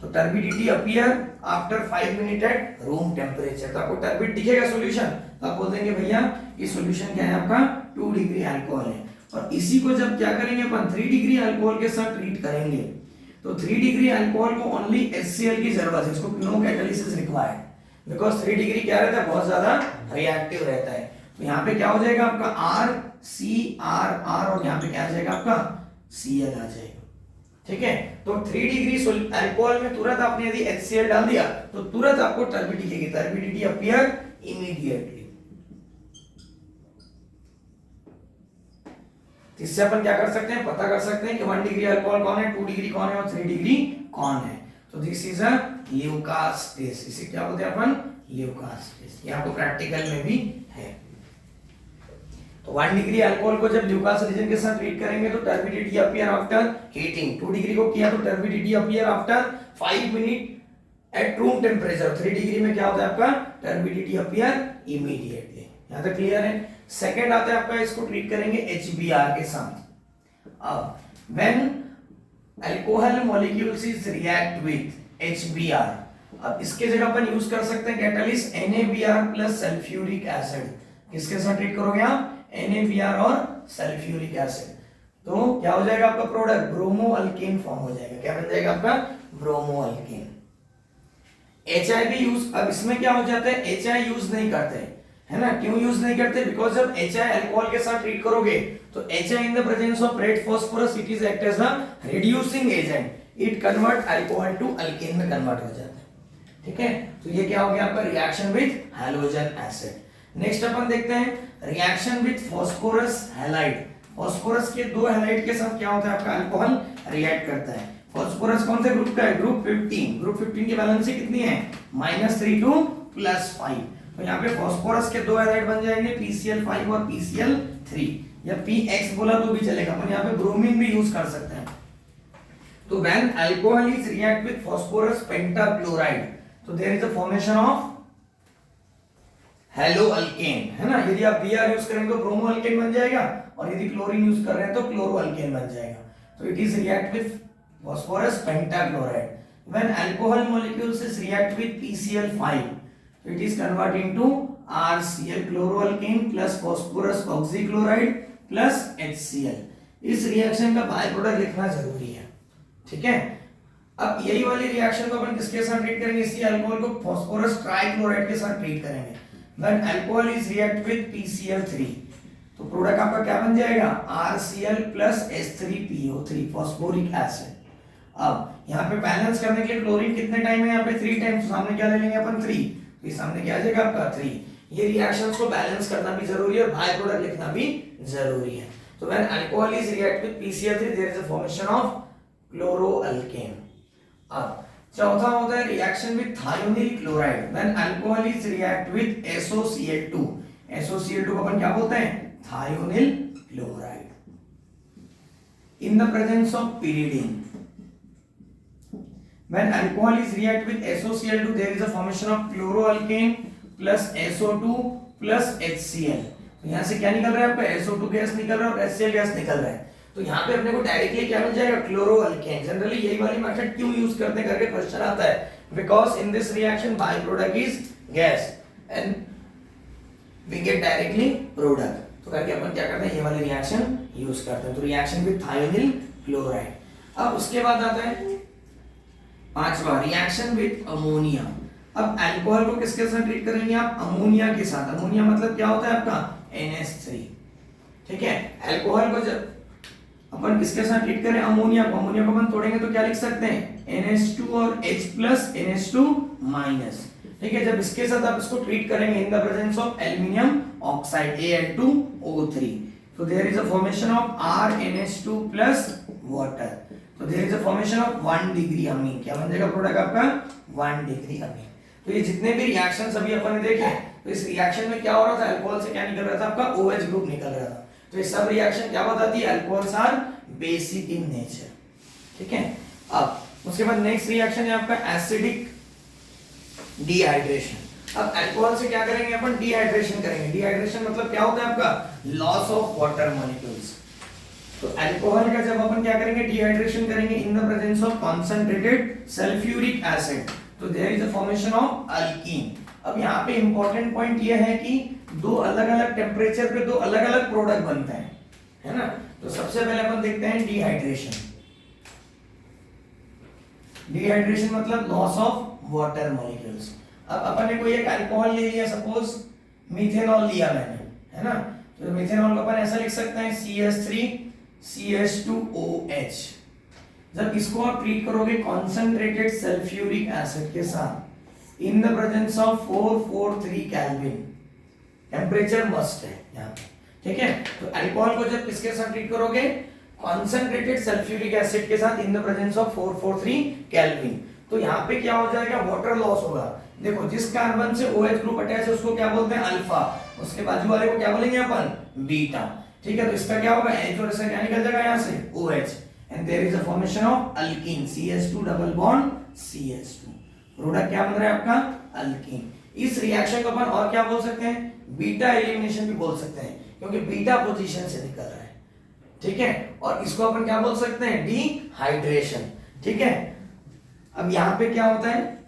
तो turbidity appear after 5 minute at room temperature, तो आपको टर्बिड दिखेगा सॉल्यूशन, तो आप बोल देंगे भैया ये सॉल्यूशन क्या है आपका 2 डिग्री अल्कोहल है। और इसी को जब क्या करेंगे अपन 3 डिग्री अल्कोहल के साथ ट्रीट करेंगे, तो 3 डिग्री अल्कोहल को ओनली HCl की जरूरत है, इसको no catalysis required, because 3 degree क्या रहता है, बहुत ज्यादा रिएक्टिव रहता है। तो यहाँ पे क्या हो जाएगा आपका RCR और यहाँ पे क्या आ जाएगा आपका Cl आ जाएगा, ठीक है। तो 3 डिग्री अल्कोहल में तुरंत आपने यदि HCl डाल दिया तो तुरंत आपको टर्बिडिटी दिखेगी, टर्बिडिटी अपीयर इमीडिएटली। इससे अपन क्या कर सकते हैं, पता कर सकते हैं कि 1 डिग्री अल्कोहल कौन है, 2 डिग्री कौन है और 3 डिग्री कौन है। तो this is a Lucas test, इसे क्या बोलते हैं अपन, ल्यूकास टेस्ट। ये आपको प्रैक्टिकल में भी है। तो 1 डिग्री अल्कोहल को जब ल्यूकास रीजन के साथ ट्रीट करेंगे तो turbidity appear after heating, 2 degree को किया तो turbidity appear after 5 minute at room temperature, 3 degree में क्या होता है आपका टर्बिडिटी अपीयर इमीडिएटली। यहां तक क्लियर है। सेकंड आता है आपका, इसको ट्रीट करेंगे HBr के साथ। अब when alcohol molecules is react with HBr, अब इसके जगह अपन यूज कर सकते हैं catalyst NaBr plus sulphuric acid. किसके साथ ट्रीट करोगे आप, NaBr और सल्फ्यूरिक एसिड। तो क्या हो जाएगा आपका प्रोडक्ट, ब्रोमो अल्केन फॉर्म हो जाएगा। क्या बन जाएगा आपका, ब्रोमो अल्केन। HI भी यूज, अब इसमें क्या हो जाता है, HI यूज नहीं करते है ना, क्यों यूज नहीं करते, बिकॉज जब HI अल्कोहल के साथ ट्रीट करोगे तो HI in the presence of red phosphorus it is act as a reducing agent, it convert alcohol to alkane में कन्वर्ट हो जाता है, ठीक है। तो ये क्या हो गया आपका reaction with halogen acid. Next अपन देखते हैं reaction with phosphorus halide. Phosphorus के 2 हैलाइड के साथ क्या होता है आपका अल्कोहल रिएक्ट करता है। फास्फोरस कौन से ग्रुप का है, ग्रुप 15। ग्रुप 15 की वैलेंसी कितनी है, -3 टू +5। तो यहाँ पे फास्फोरस के 2 हैलाइड बन जाएंगे PCl5 और PCl3, या PX बोला तो भी चलेगा, अपन यहाँ पे ब्रोमीन भी यूज कर सकते हैं। तो when alcohol is react with phosphorus pentachloride तो there is a formation of halo alkane, है ना। यदि आप Br यूज करेंगे तो ब्रोमो अल्केन बन जाएगा, और यदि क्लोरीन यूज कर रहे हैं तो क्लोरो अल्केन बन जाएगा। तो it is react with phosphorus pentachloride. When alcohol molecules is react with PCl5 it is converted into RCl chloroalkane plus phosphorus oxychloride plus HCl। इस रिएक्शन का बाय प्रोडक्ट लिखना जरूरी है, ठीक है। अब यही वाली रिएक्शन को अपन किसके साथ ट्रीट करेंगे, इसी अल्कोहल को फास्फोरस ट्राइक्लोराइड के साथ ट्रीट करेंगे। When alcohol is react with PCl3 तो प्रोडक्ट आपका क्या बन जाएगा, RCl plus H3PO3 phosphoric acid. अब यहाँ पे बैलेंस करने के लिए क्लोरीन कितने टाइम है, यहाँ पे 3 टाइम, सामने क्या ले लेंगे अपन 3, तो ये सामने क्या आ जाएगा आपका 3। ये रिएक्शंस को बैलेंस करना भी जरूरी है और बाय प्रोडक्ट लिखना भी जरूरी है। तो when alcohol is react with PCl3 there is a formation of chloroalkane. अब चौथा होता है reaction with thionyl chloride. When alcohol is react with SOCl2, SOCl2 को अपन क्या बोलते हैं, thionyl chloride, in the presence of pyridine। When alcohol is react with SOCl2 there is a formation of chloroalkane plus SO2 plus HCl। तो यहाँ से क्या निकल रहा है आपका, SO2 गैस निकल रहा है और HCl गैस निकल रहा है। तो यहाँ पे अपने को डायरेक्टली क्या मिल जाएगा, क्लोरोअल्केन। जनरली यही वाली मेथड क्यों यूज करते हैं करके क्वेश्चन आता है, because in this reaction by product is gas and we get directly product. तो करके अपन क्या करते हैं, ये वाली रिएक्शन यूज करते हैं। तो रिएक्शन विद थायोनिल क्लोराइड। अब उसके बाद आता है पांचवा, रिएक्शन विथ अमोनिया। अब अल्कोहल को किसके साथ ट्रीट करेंगे आप? अमोनिया के साथ। अमोनिया मतलब क्या होता है आपका? NH3। ठीक है, अल्कोहल को जब अपन किसके साथ ट्रीट करें? अमोनिया को। अमोनिया को अपन तोड़ेंगे तो क्या लिख सकते हैं? NH2 और H प्लस NH2 माइनस। ठीक है, जब इसके साथ आप इसको ट्रीट करेंगे in the presence of aluminium oxide Al2O3, so there is a formation of RNH2 plus water, so there is a formation of 1 degree amine. क्या बन जाएगा प्रोडक्ट आपका? 1 डिग्री अमीन। तो ये जितने भी रिएक्शंस अभी अपन ने देखे, तो इस रिएक्शन में क्या हो रहा था? अल्कोहल से क्या निकल रहा था? आपका OH ग्रुप निकल रहा था। तो ये सब रिएक्शन क्या बताती है? Alcohols are basic in nature. ठीक है, अब उसके बाद नेक्स्ट रिएक्शन है आपका एसिडिक डिहाइड्रेशन। अब अल्कोहल से क्या करेंगे अपन? डिहाइड्रेशन करेंगे। डिहाइड्रेशन मतलब क्या होता है आपका? Loss of water molecules. तो अल्कोहल का जब अपन क्या करेंगे? डिहाइड्रेशन करेंगे in the presence of concentrated sulphuric acid, तो there is a formation of alkene. अब यहाँ पे इंपॉर्टेंट पॉइंट ये है कि दो अलग अलग टेम्परेचर पे दो अलग अलग प्रोडक्ट बनते हैं, है ना? तो सबसे पहले अपन देखते हैं डिहाइड्रेशन। डिहाइड्रेशन मतलब लॉस ऑफ वाटर मॉलिक्यूल्स। अब अपन ने कोई एक अल्कोहल ले लिया, सपोज मिथेनॉल लिया मैंने, है ना? तो मिथेनॉल को अपन ऐसा लिख सकते हैं CH3CH2OH। जब इसको आप ट्रीट करोगे कॉन्सेंट्रेटेड सल्फ्यूरिक एसिड के साथ in the presence of 443 kelvin, temperature must है यहाँ पे। ठीक है, तो अल्कोहल को जब किसके साथ ट्रीट करोगे? कॉन्सेंट्रेटेड सल्फ्यूरिक एसिड के साथ in the presence of 443 kelvin, तो यहाँ पे क्या हो जाएगा? वाटर लॉस होगा। देखो, जिस कार्बन से OH ग्रुप अटैच है उसको क्या बोलते हैं? अल्फा। उसके बाजू वाले को क्या बोलेंगे अपन? बीटा। ठीक है, तो इसका क्या होगा? H और इसका क्या निकल जाएगा यहाँ से? OH, and there is a formation of alkene, CH2 double bond CH2। Product क्या बन रहा है आपका? अल्कीन। इस रिएक्शन को अपन और क्या बोल सकते हैं? बीटा एलिमिनेशन भी बोल सकते हैं, क्योंकि बीटा पोजीशन से निकल रहा है। ठीक है, और इसको अपन क्या बोल सकते हैं? डिहाइड्रेशन। ठीक है, अब यहाँ पे क्या होता है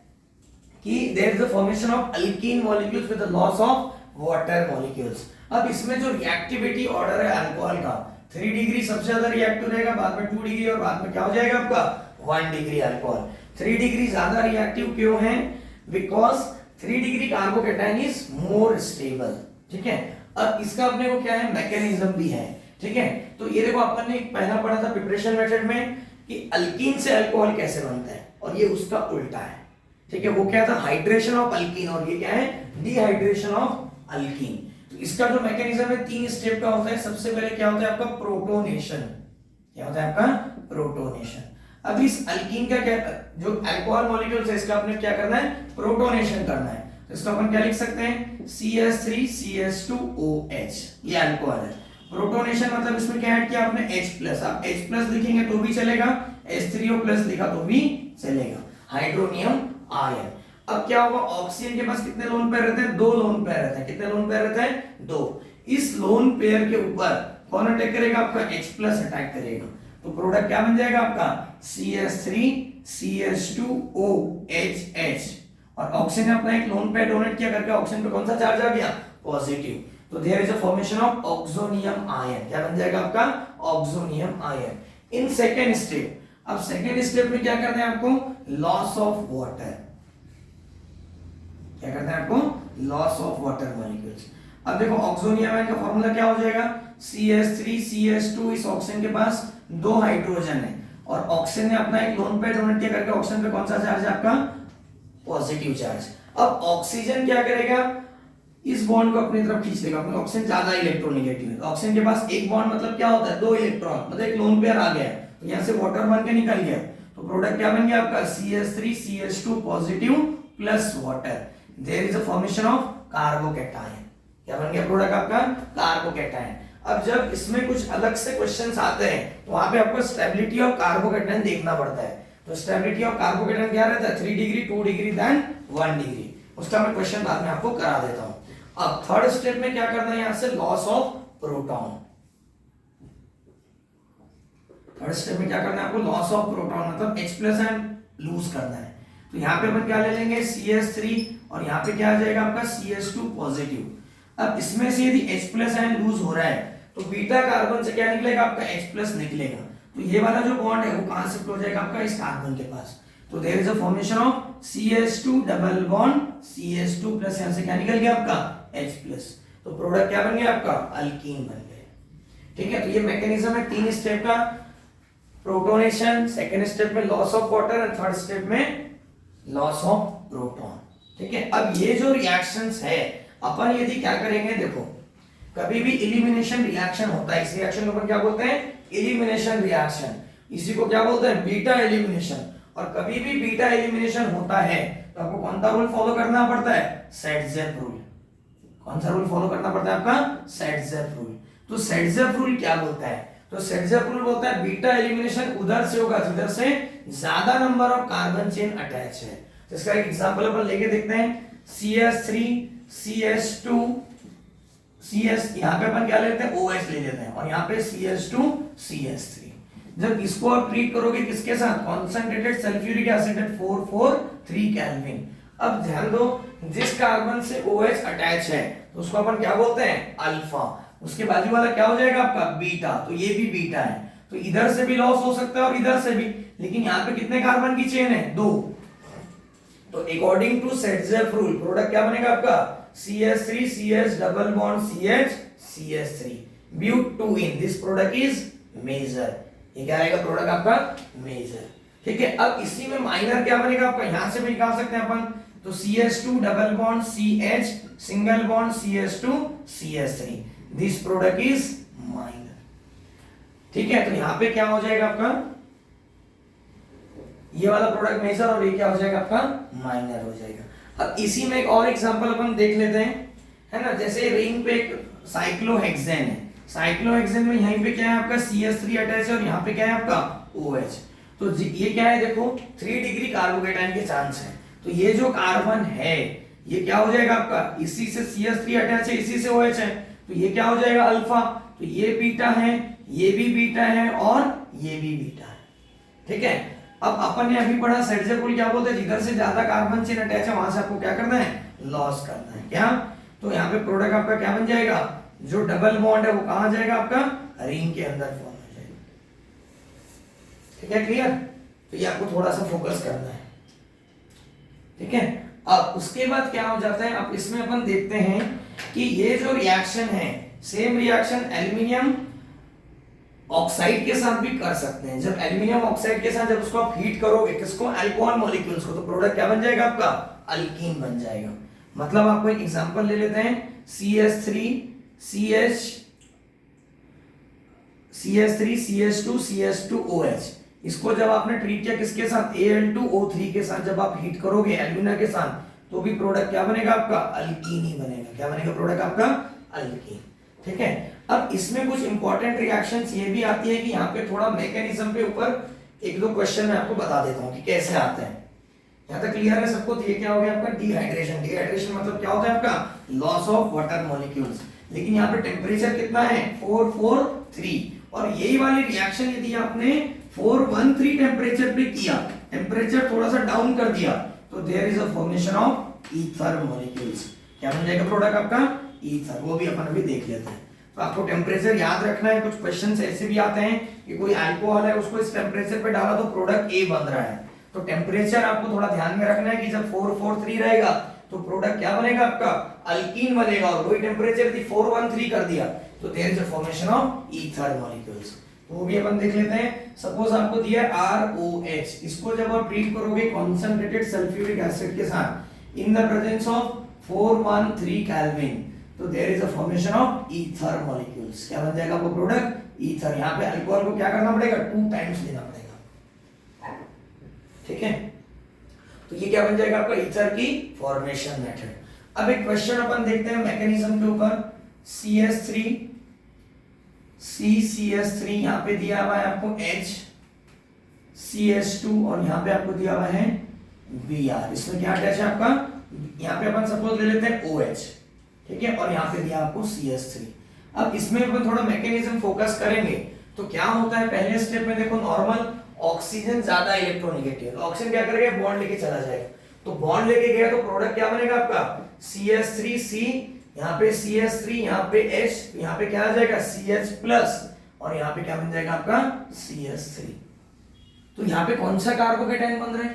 कि there is a formation of alkene molecules with the loss of water molecules। अब इसमें जो रिएक्टिविटी ऑर्डर है अल्कोहल का, 3 डिग्री सबसे ज्यादा रिएक्टिव रहेगा, बाद में 2 डिग्री और बाद में क्या हो जाएगा आपका? 1 डिग्री अल्कोहल। 3 डिग्री ज्यादा रिएक्टिव क्यों है? Because 3 degree carbocation is more stable. ठीक है, अब इसका अपने को क्या है? मैकेनिज्म भी है। ठीक है, तो ये देखो अपन ने पहला पढ़ा था प्रिपरेशन मेथड में कि अल्कीन से अल्कोहल कैसे बनता है, और ये उसका उल्टा है। ठीक है, वो क्या था? हाइड्रेशन ऑफ अल्कीन, और ये क्या है? Dehydration of alkyne. तो इसका जो मैकेनिज्म है 3 स्टेप का होता है। सबसे पहले क्या होता है आपका? प्रोटोनेशन। क्या होता है आपका? प्रोटोनेशन। अब इस अल्कीन का क्या, जो अल्कोहल मॉलिक्यूल्स है इसका अपने क्या करना है? प्रोटोनेशन करना है। तो इसको अपन क्या लिख सकते हैं? CH3CH2OH, ये अल्कोहल है। प्रोटोनेशन मतलब इसमें क्या ऐड किया आपने? H+। आप H+ लिखेंगे तो भी चलेगा, H3O+ लिखा तो भी चलेगा, हाइड्रोनियम आयन। अब क्या होगा? ऑक्सीजन के पास कितने लोन पेयर रहते हैं? 2 लोन पेयर रहते हैं। कितने लोन पेयर रहते हैं? 2। इस लोन पेयर के ऊपर कौन अटैक करेगा? आपका H+ अटैक करेगा। तो प्रोडक्ट क्या बन जाएगा आपका? CH3CH2OHH। और ऑक्सीजन ने अपना एक लोन पेयर डोनेट किया करके ऑक्सीजन पे कौन सा चार्ज आ गया? पॉजिटिव। तो there is a formation of oxonium ion. क्या बन जाएगा आपका? Oxonium ion. In second step, अब सेकेंड स्टेप में क्या करना है आपको? Loss of water. क्या करना है आपको? Loss of water molecules. अब देखो ऑक्सोनियम आयन का फॉर्मूला क्या हो जाएगा? CH3CH2, इस ऑक्सीजन के पास 2 हाइड्रोजन है और ऑक्सीजन ने अपना एक लोन पेयर डोनेट किया करके ऑक्सीजन पे कौन सा चार्ज है आपका? Positive charge. अब ऑक्सीजन क्या करेगा? इस बॉन्ड को अपनी तरफ खींच लेगा, क्योंकि ऑक्सीजन ज्यादा इलेक्ट्रोनेगेटिव है। ऑक्सीजन के पास एक बॉन्ड मतलब क्या होता है? 2 इलेक्ट्रॉन, मतलब एक लोन पेयर आ गया, तो यहां से वाटर बन के निकल गया। तो प्रोडक्ट क्या बन गया आपका? CH3CH2 positive plus water. There is a formation of carbocation. क्या बन गया प्रोडक्ट आपका? कार्बोकैटायन। अब जब इसमें कुछ अलग से क्वेश्चंस आते हैं तो वहां पे आपको स्टेबिलिटी ऑफ कार्बोकैटायन देखना पड़ता है। तो स्टेबिलिटी ऑफ कार्बोकैटायन क्या रहता है? 3 डिग्री, 2 डिग्री देन 1 डिग्री। उसका मैं क्वेश्चन बाद में आपको करा देता हूं। अब थर्ड स्टेप में क्या करना है? यहां से loss of proton. Third step में क्या करना है आपको? लॉस ऑफ प्रोटॉन, मतलब H+ एंड लूज करना है। तो यहाँ पे अपन क्या ले लेंगे? CH3 और यहाँ पे क्या आ जाएगा आपका? CH2 positive. अब इसमें से यदि H+ एंड लूज हो रहा है तो बीटा कार्बन से क्या निकलेगा आपका? H+ निकलेगा। तो ये वाला जो बॉन्ड है वो कहां शिफ्ट हो जाएगा आपका इस कार्बन के पास। तो there is a formation of CH2 double bond CH2 plus, यहां से क्या निकल गया आपका H प्लस। तो प्रोडक्ट क्या बन गया आपका अल्कीन बन गया। ठीक है, तो ये मैकेनिज्म है 3 स्टेप का, प्रोटोनेशन, सेकेंड स्टेप में लॉस ऑफ वाटर और थर्ड स्टेप में लॉस ऑफ प्रोटॉन। ठीक है, अब ये जो रिएक्शंस है अपन यदि क्या करेंगे, देखो कभी भी एलिमिनेशन रिएक्शन होता है, इस रिएक्शन को अपन क्या बोलते हैं एलिमिनेशन रिएक्शन, इसी को क्या बोलते हैं बीटा एलिमिनेशन। और कभी भी बीटा एलिमिनेशन होता है तो आपको कौन सा रूल फॉलो करना पड़ता है सेट-ज़ेप रूल। कौन सा रूल फॉलो करना पड़ता है आपका सेट-ज़ेप रूल। तो सेट-ज़ेप रूल क्या बोलता है, तो सेट-ज़ेप रूल बोलता है बीटा एलिमिनेशन उधर से होगा जिधर से ज्यादा number of carbon chain attach है। तो इसका एक एग्जांपल अपन लेके देखते हैं, CH3 CH2 CS, यहाँ पे अपन क्या लेते हैं OH ले लेते हैं और यहाँ पे CH2 CH3। जब इसको आप ट्रीट करोगे किसके साथ concentrated sulphuric acid at 443 kelvin. अब ध्यान दो जिस कार्बन से OH अटैच है तो उसको अपन क्या बोलते हैं अल्फा, उसके बाजू वाला क्या हो जाएगा आपका बीटा, तो ये भी बीटा है। तो इधर से भी लॉस हो सकता है और इधर से भी, लेकिन यहाँ पे कितने कार्बन की चेन है 2। तो according to Saytzeff rule product क्या बनेगा आपका CH3 CH double bond CH CH3 butane. This product is major, ये क्या रहेगा प्रोडक्ट आपका मेजर। ठीक है, अब इसी में माइनर क्या बनेगा आपका, यहां से भी निकाल सकते हैं अपन, तो CH2 double bond CH single bond CH2 CH3, this product is minor. ठीक है, तो यहां पे क्या हो जाएगा आपका ये वाला प्रोडक्ट मेजर और ये क्या हो जाएगा आपका माइनर हो जाएगा। अब इसी में एक और एग्जांपल अपन देख लेते हैं, है ना, जैसे रिंग पे एक साइक्लोहेक्सेन है, साइक्लोहेक्सेन में यहीं पे क्या है आपका CH3 अटैच है और यहाँ पे क्या है आपका OH। तो ये क्या है देखो 3 डिग्री कार्बोकेटाइन के चांस है, तो ये जो कार्बन है ये क्या हो जाएगा आपका, इसी से CH3 अटैच है, इसी से OH है, तो ये क्या हो जाएगा अल्फा। तो ये बीटा है, ये भी बीटा है और ये भी बीटा है। ठीक है, अब अपन ने अभी पढ़ा सेट-ज़ेप रूल क्या बोलते हैं, जिधर से ज्यादा कार्बन चेन अटैच है वहां से आपको क्या करना है लॉस करना है क्या। तो यहाँ पे प्रोडक्ट आपका क्या बन जाएगा, जो डबल बॉन्ड है वो कहां जाएगा आपका रिंग के अंदर फॉर्म हो जाएगा। ठीक है क्लियर, तो ये आपको थोड़ा सा फोकस करना है। ठीक है, अब उसके बाद क्या हो जाता है, अब इसमें अपन देखते हैं कि ये जो रिएक्शन है सेम रिएक्शन एल्यूमिनियम ऑक्साइड के साथ भी कर सकते हैं। जब एल्यूमिनियम ऑक्साइड के साथ जब उसको आप हीट करोगे किसको अल्कोहल मॉलिक्यूल्स को, तो प्रोडक्ट क्या बन जाएगा आपका अल्कीन बन जाएगा। मतलब आपको एक एग्जांपल ले लेते हैं CH3 CH2 CH2 OH, इसको जब आपने ट्रीट किया किसके साथ Al2O3 के साथ, जब आप हीट करोगे एल्यूमिना के साथ तो भी प्रोडक्ट क्या बनेगा आपका अल्कीन ही बनेगा। क्या बनेगा प्रोडक्ट आपका अल्कीन। ठीक है, अब इसमें कुछ इंपॉर्टेंट रिएक्शंस ये भी आती है कि यहाँ पे थोड़ा मैकेनिज्म पे ऊपर 1-2 क्वेश्चन मैं आपको बता देता हूँ कि कैसे आते हैं। यहाँ तक क्लियर है सबको। तो ये क्या हो गया आपका डिहाइड्रेशन। डिहाइड्रेशन मतलब क्या होता है आपका लॉस ऑफ वाटर मॉलिक्यूल्स, लेकिन यहाँ पे टेम्परेचर कितना है 443, और यही वाली रिएक्शन यदि आपने 413 टेम्परेचर पे किया, टेम्परेचर थोड़ा सा डाउन कर दिया, तो there is a formation of ether molecules. क्या बन जाएगा प्रोडक्ट आपका ईथर, वो भी अपन अभी देख लेते हैं। तो आपको टेम्परेचर याद रखना है, कुछ क्वेश्चंस ऐसे भी आते हैं कि कोई अल्कोहल है उसको इस टेम्परेचर पे डाला तो प्रोडक्ट ए बन रहा है, तो टेम्परेचर आपको थोड़ा ध्यान में रखना है कि जब 443 रहेगा तो प्रोडक्ट क्या बनेगा आपका अल्कीन बनेगा, और वही टेम्परेचर यदि 413 कर दिया तो there is a formation of ether molecules. तो वो भी अपन देख लेते हैं। सपोज आपको दिया ROH, इसको जब आप ट्रीट करोगे कॉन्सेंट्रेटेड सल्फ्यूरिक एसिड के साथ in the presence of 413 kelvin, तो there is a formation of ether molecules. क्या बन जाएगा वो प्रोडक्ट ईथर। यहाँ पे अल्कोहल को क्या करना पड़ेगा 2 टाइम्स लेना पड़ेगा। ठीक है, तो ये क्या बन जाएगा आपका ईथर की फॉर्मेशन मेथड। अब एक क्वेश्चन अपन देखते हैं मैकेनिज्म के ऊपर। CH3 CCH3 यहाँ पे दिया हुआ है आपको H, CH2 और यहाँ पे आपको दिया हुआ है Br। इसमें क्या अटैच है आपका, यहाँ पे अपन सपोज ले लेते हैं OH, ठीक है, और यहाँ पे दिया आपको CH3। अब इसमें अपन थोड़ा मैकेनिज्म फोकस करेंगे तो क्या होता है, पहले स्टेप में देखो नॉर्मल ऑक्सीजन ज्यादा इलेक्ट्रोनेगेटिव, ऑक्सीजन क्या करेगा बॉन्ड लेके चला जाएगा, तो बॉन्ड लेके गया तो प्रोडक्ट क्या बनेगा आपका CH3C, यहाँ पे CH3, यहाँ पे H, यहाँ पे क्या आ जाएगा CH प्लस, और यहाँ पे क्या बन जाएगा आपका CH3। तो यहाँ पे कौन सा कार्बोकेटाइन बन रहा है?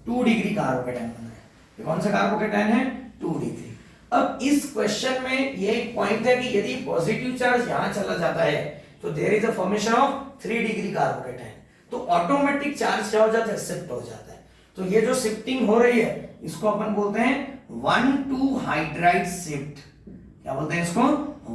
2 डिग्री कार्बोकेटाइन बन रहा है। ये कौन सा कार्बोकेटाइन है? 2 डिग्री। अब इस क्वेश्चन में ये एक पॉइंट है कि यदि पॉजिटिव चार्ज यहाँ चला जाता है तो there is a formation of 3 degree carbocation, तो ऑटोमेटिक चार्ज क्या हो जाता है? शिफ्ट हो जाता है। तो ये जो शिफ्टिंग हो रही है इसको अपन बोलते हैं 1,2 हाइड्राइड शिफ्ट। क्या बोलते हैं इसको?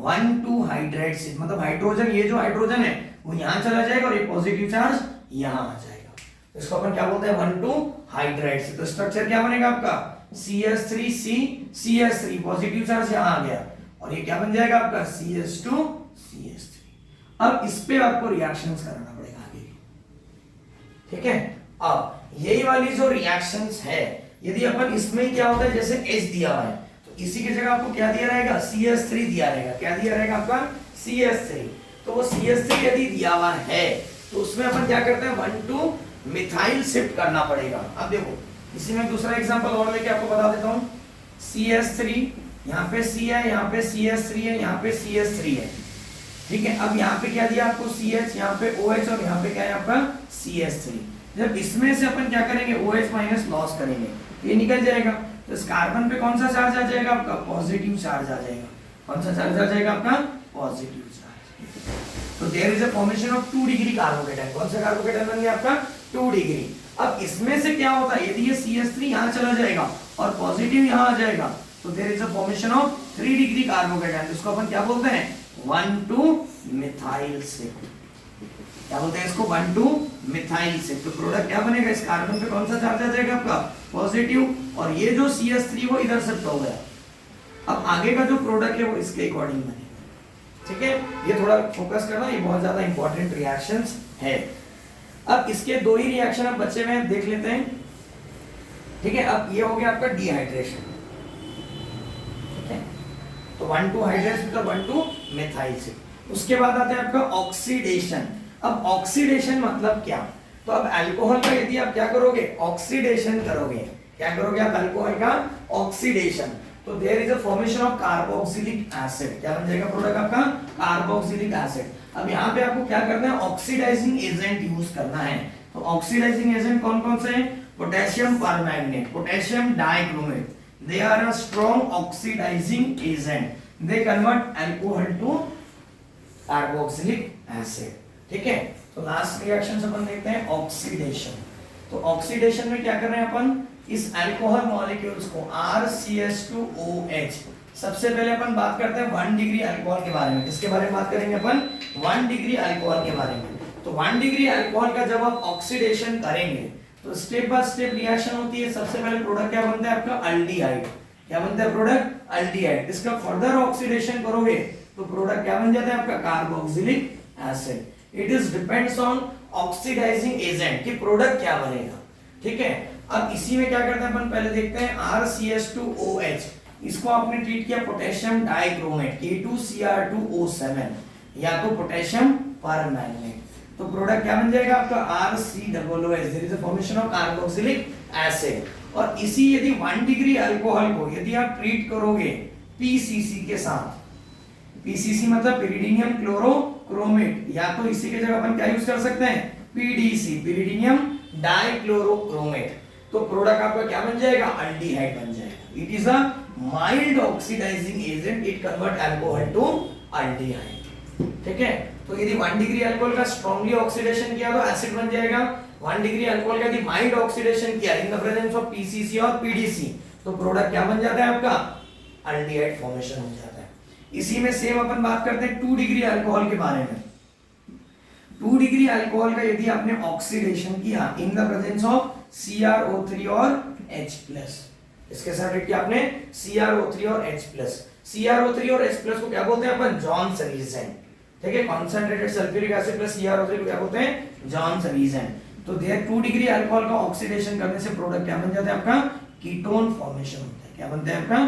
1,2 हाइड्राइड शिफ्ट। मतलब हाइड्रोजन, ये जो हाइड्रोजन है वो यहाँ चला जाएगा और ये पॉजिटिव चार्ज यहाँ आ जाएगा, तो इसको अपन क्या बोलते हैं? 1,2 हाइड्राइड शिफ्ट। तो स्ट्रक्चर क्या बनेगा आपका? CH3C CH3, पॉजिटिव चार्ज यहाँ आ गया और ये क्या बन जाएगा आपका? CH2 CH3। अब इस पे आपको रिएक्शंस कराना पड़ेगा आगे, ठीक है। अब यही वाली जो रिएक्शंस है, यदि अपन इसमें क्या होता है, जैसे H दिया हुआ है तो इसी की जगह आपको क्या दिया रहेगा? CH3 दिया रहेगा। क्या दिया रहेगा आपका? CH3। तो वो CH3 यदि दिया हुआ है तो उसमें अपन क्या करते हैं? 1,2 मिथाइल शिफ्ट करना पड़ेगा। अब देखो इसी में दूसरा एग्जांपल और लेके आपको बता देता हूं। CH3, यहाँ पे C है, यहाँ पे CH3 है, यहाँ पे CH3 है, ठीक है। अब यहाँ पे क्या दिया आपको? CH, यहाँ पे OH और यहाँ पे क्या है आपका? CH3। जब इसमें से अपन क्या करेंगे? OH माइनस लॉस करेंगे, ये निकल जाएगा। तो इस कार्बन पे कौन सा चार्ज आ जाएगा आपका? पॉजिटिव चार्ज आ जाएगा। कौन सा चार्ज आ जाएगा आपका? Positive charge. तो there is a formation of 2 degree carbocation. कौन सा कार्बोकेटाइन बन गया आपका? 2 डिग्री। अब इसमें से क्या होता है? यदि ये CH3 यहाँ चला जाएगा और पॉजिटिव यहाँ आ जाएगा तो there is a formation of 3 degree carbocation. इसको अपन क्या बोलते हैं? 1,2 मिथाइल शिफ्ट। क्या बोलते हैं इसको? 1,2 मिथाइल शिफ्ट। तो प्रोडक्ट क्या बनेगा? इस कार्बन पे कौन सा चार्ज आ जाएगा आपका? पॉजिटिव, और ये जो CH3 वो इधर शिफ्ट हो गया। अब आगे का जो प्रोडक्ट है वो इसके अकॉर्डिंग बनेगा, ठीक है। ये थोड़ा फोकस करना, ये बहुत ज्यादा इंपॉर्टेंट रिएक्शंस है। अब इसके 2 ही रिएक्शन अब बचे हुए हैं, देख लेते हैं, ठीक है। अब ये हो गया आपका डिहाइड्रेशन, ठीक है। तो 1,2 हाइड्रेशन मतलब 1,2 मिथाइल शिफ्ट। उसके बाद आता है आपका ऑक्सीडेशन। अब ऑक्सीडेशन मतलब क्या? तो अब अल्कोहल का यदि आप क्या करोगे? ऑक्सीडेशन करोगे। क्या करोगे आप? अल्कोहल का ऑक्सीडेशन। तो there is a formation of carboxylic acid. क्या बन जाएगा प्रोडक्ट आपका? Carboxylic acid. अब यहाँ पे आपको क्या करना है? ऑक्सीडाइजिंग एजेंट यूज करना है। तो ऑक्सीडाइजिंग एजेंट कौन कौन से हैं? Potassium permanganate, potassium dichromate, they are a strong oxidizing agent, they convert alcohol to carboxylic acid, ठीक है। तो लास्ट रिएक्शन अपन देखते हैं ऑक्सीडेशन। तो ऑक्सीडेशन में क्या कर रहे हैं अपन? इस अल्कोहल मॉलिक्यूल्स को RCH2OH, सबसे पहले अपन बात करते हैं 1 डिग्री अल्कोहल के बारे में। किसके बारे में बात करेंगे अपन? 1 डिग्री अल्कोहल के बारे में। तो 1 डिग्री अल्कोहल का जब आप ऑक्सीडेशन करेंगे तो स्टेप बाय स्टेप रिएक्शन होती है। सबसे पहले प्रोडक्ट क्या बनता है आपका? अल्डिहाइड। क्या बनता है प्रोडक्ट? अल्डिहाइड। इसका फर्दर ऑक्सीडेशन करोगे तो प्रोडक्ट क्या बन जाता है आपका? Carboxylic acid. It is depends on oxidising agent कि प्रोडक्ट क्या बनेगा, ठीक है। अब इसी में क्या करते हैं अपन? पहले देखते हैं RCH2OH, इसको आपने ट्रीट किया पोटेशियम डाइक्रोमेट K2Cr2O7 या तो पोटेशियम परमैंगनेट। तो प्रोडक्ट क्या बन जाएगा आपका? RCOOH, there is a formation of carboxylic acid. और इसी यदि 1 डिग्री अल्कोहल को यदि आप ट्रीट करोगे PCC के साथ, PCC मतलब पिरिडीनियम क्लोरोक्रोमेट, या तो इसी के जगह अपन क्या यूज कर सकते हैं? PDC, पिरिडीनियम डाइक्लोरोक्रोमेट। तो प्रोडक्ट आपका क्या बन जाएगा? अल्डिहाइड बन जाएगा। It is a mild oxidising agent, it convert alcohol to aldehyde, ठीक है। तो यदि 1 डिग्री अल्कोहल का स्ट्रांगली ऑक्सीडेशन किया तो एसिड बन जाएगा। 1 डिग्री अल्कोहल का यदि माइल्ड ऑक्सीडेशन किया इन द प्रेजेंस ऑफ PCC और PDC तो प्रोडक्ट क्या बन जाता है आपका? अल्डिहाइड फॉर्मेशन हो जाता है। इसी में सेम अपन बात करते हैं 2 डिग्री अल्कोहल के बारे में। 2 डिग्री अल्कोहल का यदि आपने ऑक्सीडेशन किया इन द प्रेजेंस ऑफ CrO3 और H+, इसके साथ रेट किया आपने CrO3 और H+, CrO3 और H+ को क्या बोलते हैं अपन? जॉन्स रीजेंट, ठीक है। Concentrated sulphuric acid plus CrO3 को क्या बोलते हैं? Jones reagent. तो देयर 2 डिग्री अल्कोहल का ऑक्सीडेशन करने से प्रोडक्ट क्या बन जाता है आपका? कीटोन फॉर्मेशन होता है। क्या बनता है आपका?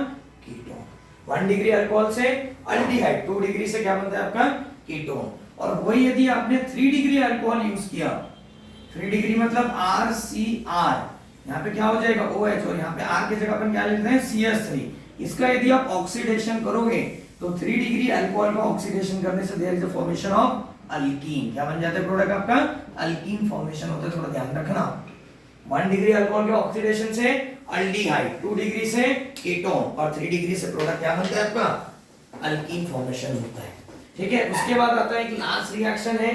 कीटोन। 1 डिग्री अल्कोहल से अल्डिहाइड, 2 डिग्री से क्या बनता है आपका? कीटोन। और वही यदि आपने 3 डिग्री अल्कोहल यूज किया, 3 डिग्री मतलब RCR, यहाँ पे क्या हो जाएगा? OH, और यहाँ पे R की जगह अपन क्या लेते हैं? CH3। इसका यदि आप ऑक्सीडेशन करोगे तो 3 डिग्री अल्कोहल का ऑक्सीडेशन करने से there is a formation of alkene. क्या बन जाता है प्रोडक्ट आपका? अल्कीन फॉर्मेशन होता है, थोड़ा ध्यान रखना। 1 डिग्री अल्कोहल के ऑक्सीडेशन से अल्डिहाइड, 2 डिग्री से कीटोन और 3 डिग्री से प्रोडक्ट क्या बनता है आपका? अल्कीन फॉर्मेशन होता है। ठीक है, उसके बाद आता है एक लास्ट रिएक्शन है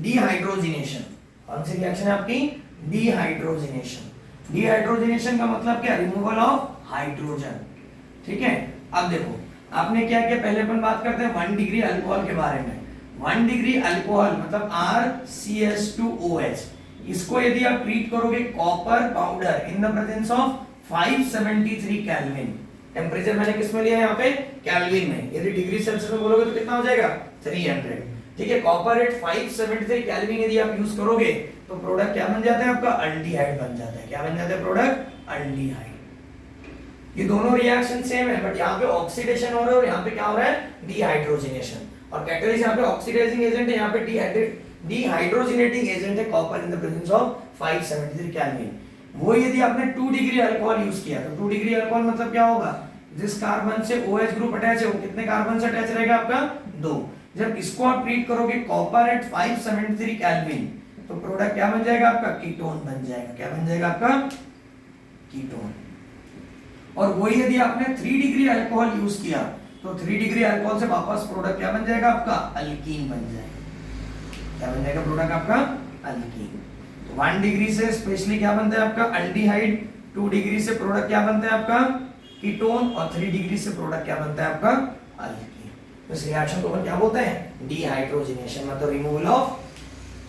डिहाइड्रोजिनेशन। कौन सी रिएक्शन है आपकी? डिहाइड्रोजिनेशन। डिहाइड्रोजिनेशन का मतलब क्या? Removal of hydrogen. ठीक है, अब देखो आपने क्या किया, पहले अपन बात करते हैं 1 डिग्री अल्कोहल के बारे में। 1 डिग्री अल्कोहल मतलब RCH2OH, इसको यदि आप ट्रीट करोगे copper powder in the presence of 573 kelvin, temperature मैंने किस में लिया है यहाँ पे? केल्विन में। यदि डिग्री सेल्सियस में बोलोगे तो कितना हो जाएगा? 300। ठीक है, कॉपर एट 573 केल्विन यदि आप यूज करोगे तो प्रोडक्ट क्या बन जाता है आपका? अल्डिहाइड बन जाता है। क्या बन जाता है प्रोडक्ट? अल्डिहाइड। ये दोनों रिएक्शन सेम है, बट यहाँ पे ऑक्सीडेशन हो रहा है और यहाँ पे क्या हो रहा है? डिहाइड्रोजिनेशन। और कैटलिस्ट यहाँ पे ऑक्सीडाइजिंग एजेंट है, यहाँ पे डिहाइड्रोजिनेटिंग एजेंट है copper in the presence of 573 kelvin. वो यदि आपने 2 डिग्री अल्कोहल यूज किया तो 2 डिग्री अल्कोहल मतलब क्या होगा? जिस कार्बन से OH ग्रुप अटैच है वो कितने कार्बन से अटैच रहेगा आपका? 2। जब इसको आप ट्रीट करोगे कॉपर एट 573 केल्विन तो प्रोडक्ट क्या बन जाएगा आपका? कीटोन बन जाएगा। क्या बन जाएगा आपका? कीटोन। और वही यदि आपने 3 डिग्री अल्कोहल यूज किया तो 3 डिग्री अल्कोहल से वापस प्रोडक्ट क्या बन जाएगा आपका? अल्कीन बन जाएगा। क्या बन जाएगा प्रोडक्ट आपका? अल्कीन। तो 1 डिग्री से स्पेशली क्या बनता है आपका? अल्डिहाइड। 2 डिग्री से प्रोडक्ट क्या बनता है आपका? कीटोन। और 3 डिग्री से प्रोडक्ट क्या बनता है आपका? अल्कीन। तो इस रिएक्शन को अपन क्या बोलते हैं? डिहाइड्रोजिनेशन, मतलब रिमूवल ऑफ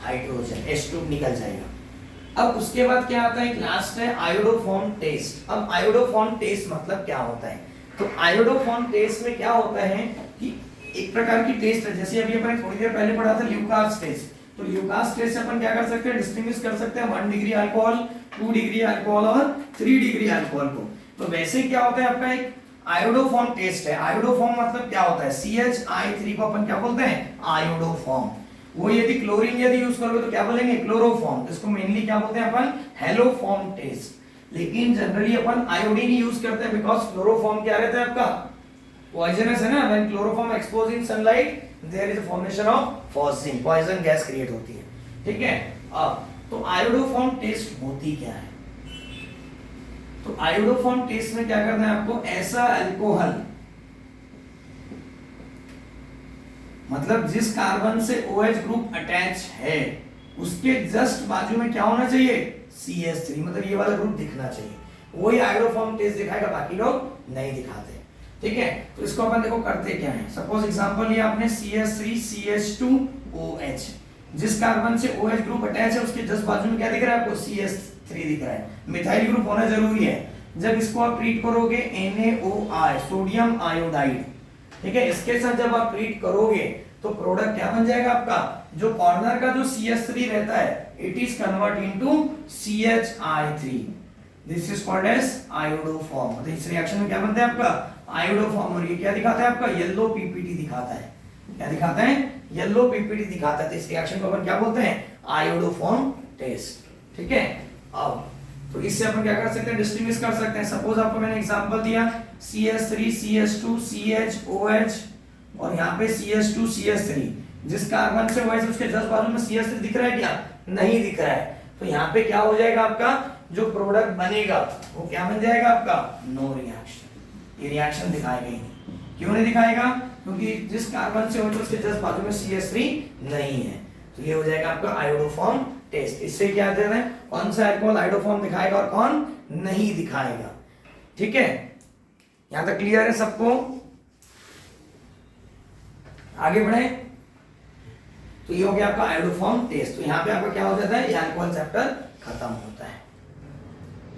हाइड्रोजन, H2 निकल जाएगा। अब उसके बाद क्या आता है? एक लास्ट है आयोडोफॉर्म टेस्ट। अब आयोडोफॉर्म टेस्ट मतलब क्या होता है? तो आयोडोफॉर्म टेस्ट में क्या होता है कि एक प्रकार की टेस्ट है, जैसे अभी अपन थोड़ी देर पहले पढ़ा था ल्यूकास टेस्ट। तो ल्यूकास टेस्ट से अपन क्या कर सकते हैं? डिस्टिंग्विश कर सकते हैं 1 डिग्री अल्कोहल, 2 डिग्री अल्कोहल और 3 डिग्री अल्कोहल को। तो वैसे क्या होता है आपका? एक आयोडोफॉर्म टेस्ट है। आयोडोफॉर्म मतलब क्या होता है? CH3 को अपन क्या बोलते हैं? आयोडोफॉर्म। वो यदि क्लोरीन यदि यूज करोगे तो क्या बोलेंगे? क्लोरोफॉर्म। इसको मेनली क्या बोलते हैं अपन? Haloform test. लेकिन जनरली अपन आयोडीन यूज करते हैं बिकॉज क्लोरोफॉर्म क्या रहता है आपका? पॉइजनस है ना। When chloroform expose in sunlight there is a formation of phosphine, poison gas create होती है। ठीक है, अब तो आयोडोफॉर्म टेस्ट होती क्या है? तो आयोडोफॉर्म टेस्ट में क्या करना है आपको? ऐसा अल्कोहल, मतलब जिस कार्बन से OH ग्रुप अटैच है उसके जस्ट बाजू में क्या होना चाहिए? CH3, मतलब ये वाला ग्रुप दिखना चाहिए। वही आयोडोफॉर्म टेस्ट दिखाएगा, बाकी लोग नहीं दिखाते। ठीक है, तो इसको अपन देखो करते क्या है। सपोज एग्जांपल लिया आपने CH3 CH2OH, जिस कार्बन से OH ग्रुप अटैच है उसके जस्ट बाजू में क्या दिख रहा है आपको? CH3 दिख रहा है। मिथाइल ग्रुप होना जरूरी है। जब इसको आप ट्रीट करोगे NaOI, सोडियम आयोडाइड, ठीक है, इसके साथ जब आप ट्रीट करोगे तो प्रोडक्ट क्या बन जाएगा आपका? जो कॉर्नर का जो CH3 रहता है it is convert into CHI3। This is called as iodoform. तो इस रिएक्शन में क्या बनता है आपका? आयोडोफॉर्म। और ये क्या दिखाता है आपका? येलो पीपीटी दिखाता है। क्या दिखाता है? येलो पीपीटी दिखाता है। तो इस रिएक्शन को अपन क्या बोलते हैं? Iodoform test. ठीक है, अब तो इससे अपन क्या कर सकते हैं? डिस्टिंग्विश कर सकते हैं। सपोज आपको मैंने एग्जांपल दिया CH3 CH2 CHOH और यहाँ पे CH2 CH3, जिस कार्बन से OH उसके जस्ट बाजू में CH3 दिख रहा है क्या? नहीं दिख रहा है। तो यहाँ पे क्या हो जाएगा आपका? जो प्रोडक्ट बनेगा वो क्या बन जाएगा आपका? No reaction. ये रिएक्शन दिखाएगा ही नहीं। क्यों नहीं दिखाएगा? क्योंकि जिस कार्बन से OH उसके जस्ट बाजू में CH3 नहीं है। तो ये हो जाएगा आपका आयोडोफॉर्म टेस्ट। इससे क्या कहते हैं? कौन सा अल्कोहल आयोडोफॉर्म दिखाएगा और कौन नहीं दिखाएगा। ठीक है, यहां तक क्लियर है सबको? आगे बढ़े। तो ये हो गया आपका आयोडोफॉर्म टेस्ट। तो यहाँ पे आपका क्या हो जाता है? ये अल्कोहल चैप्टर खत्म होता है।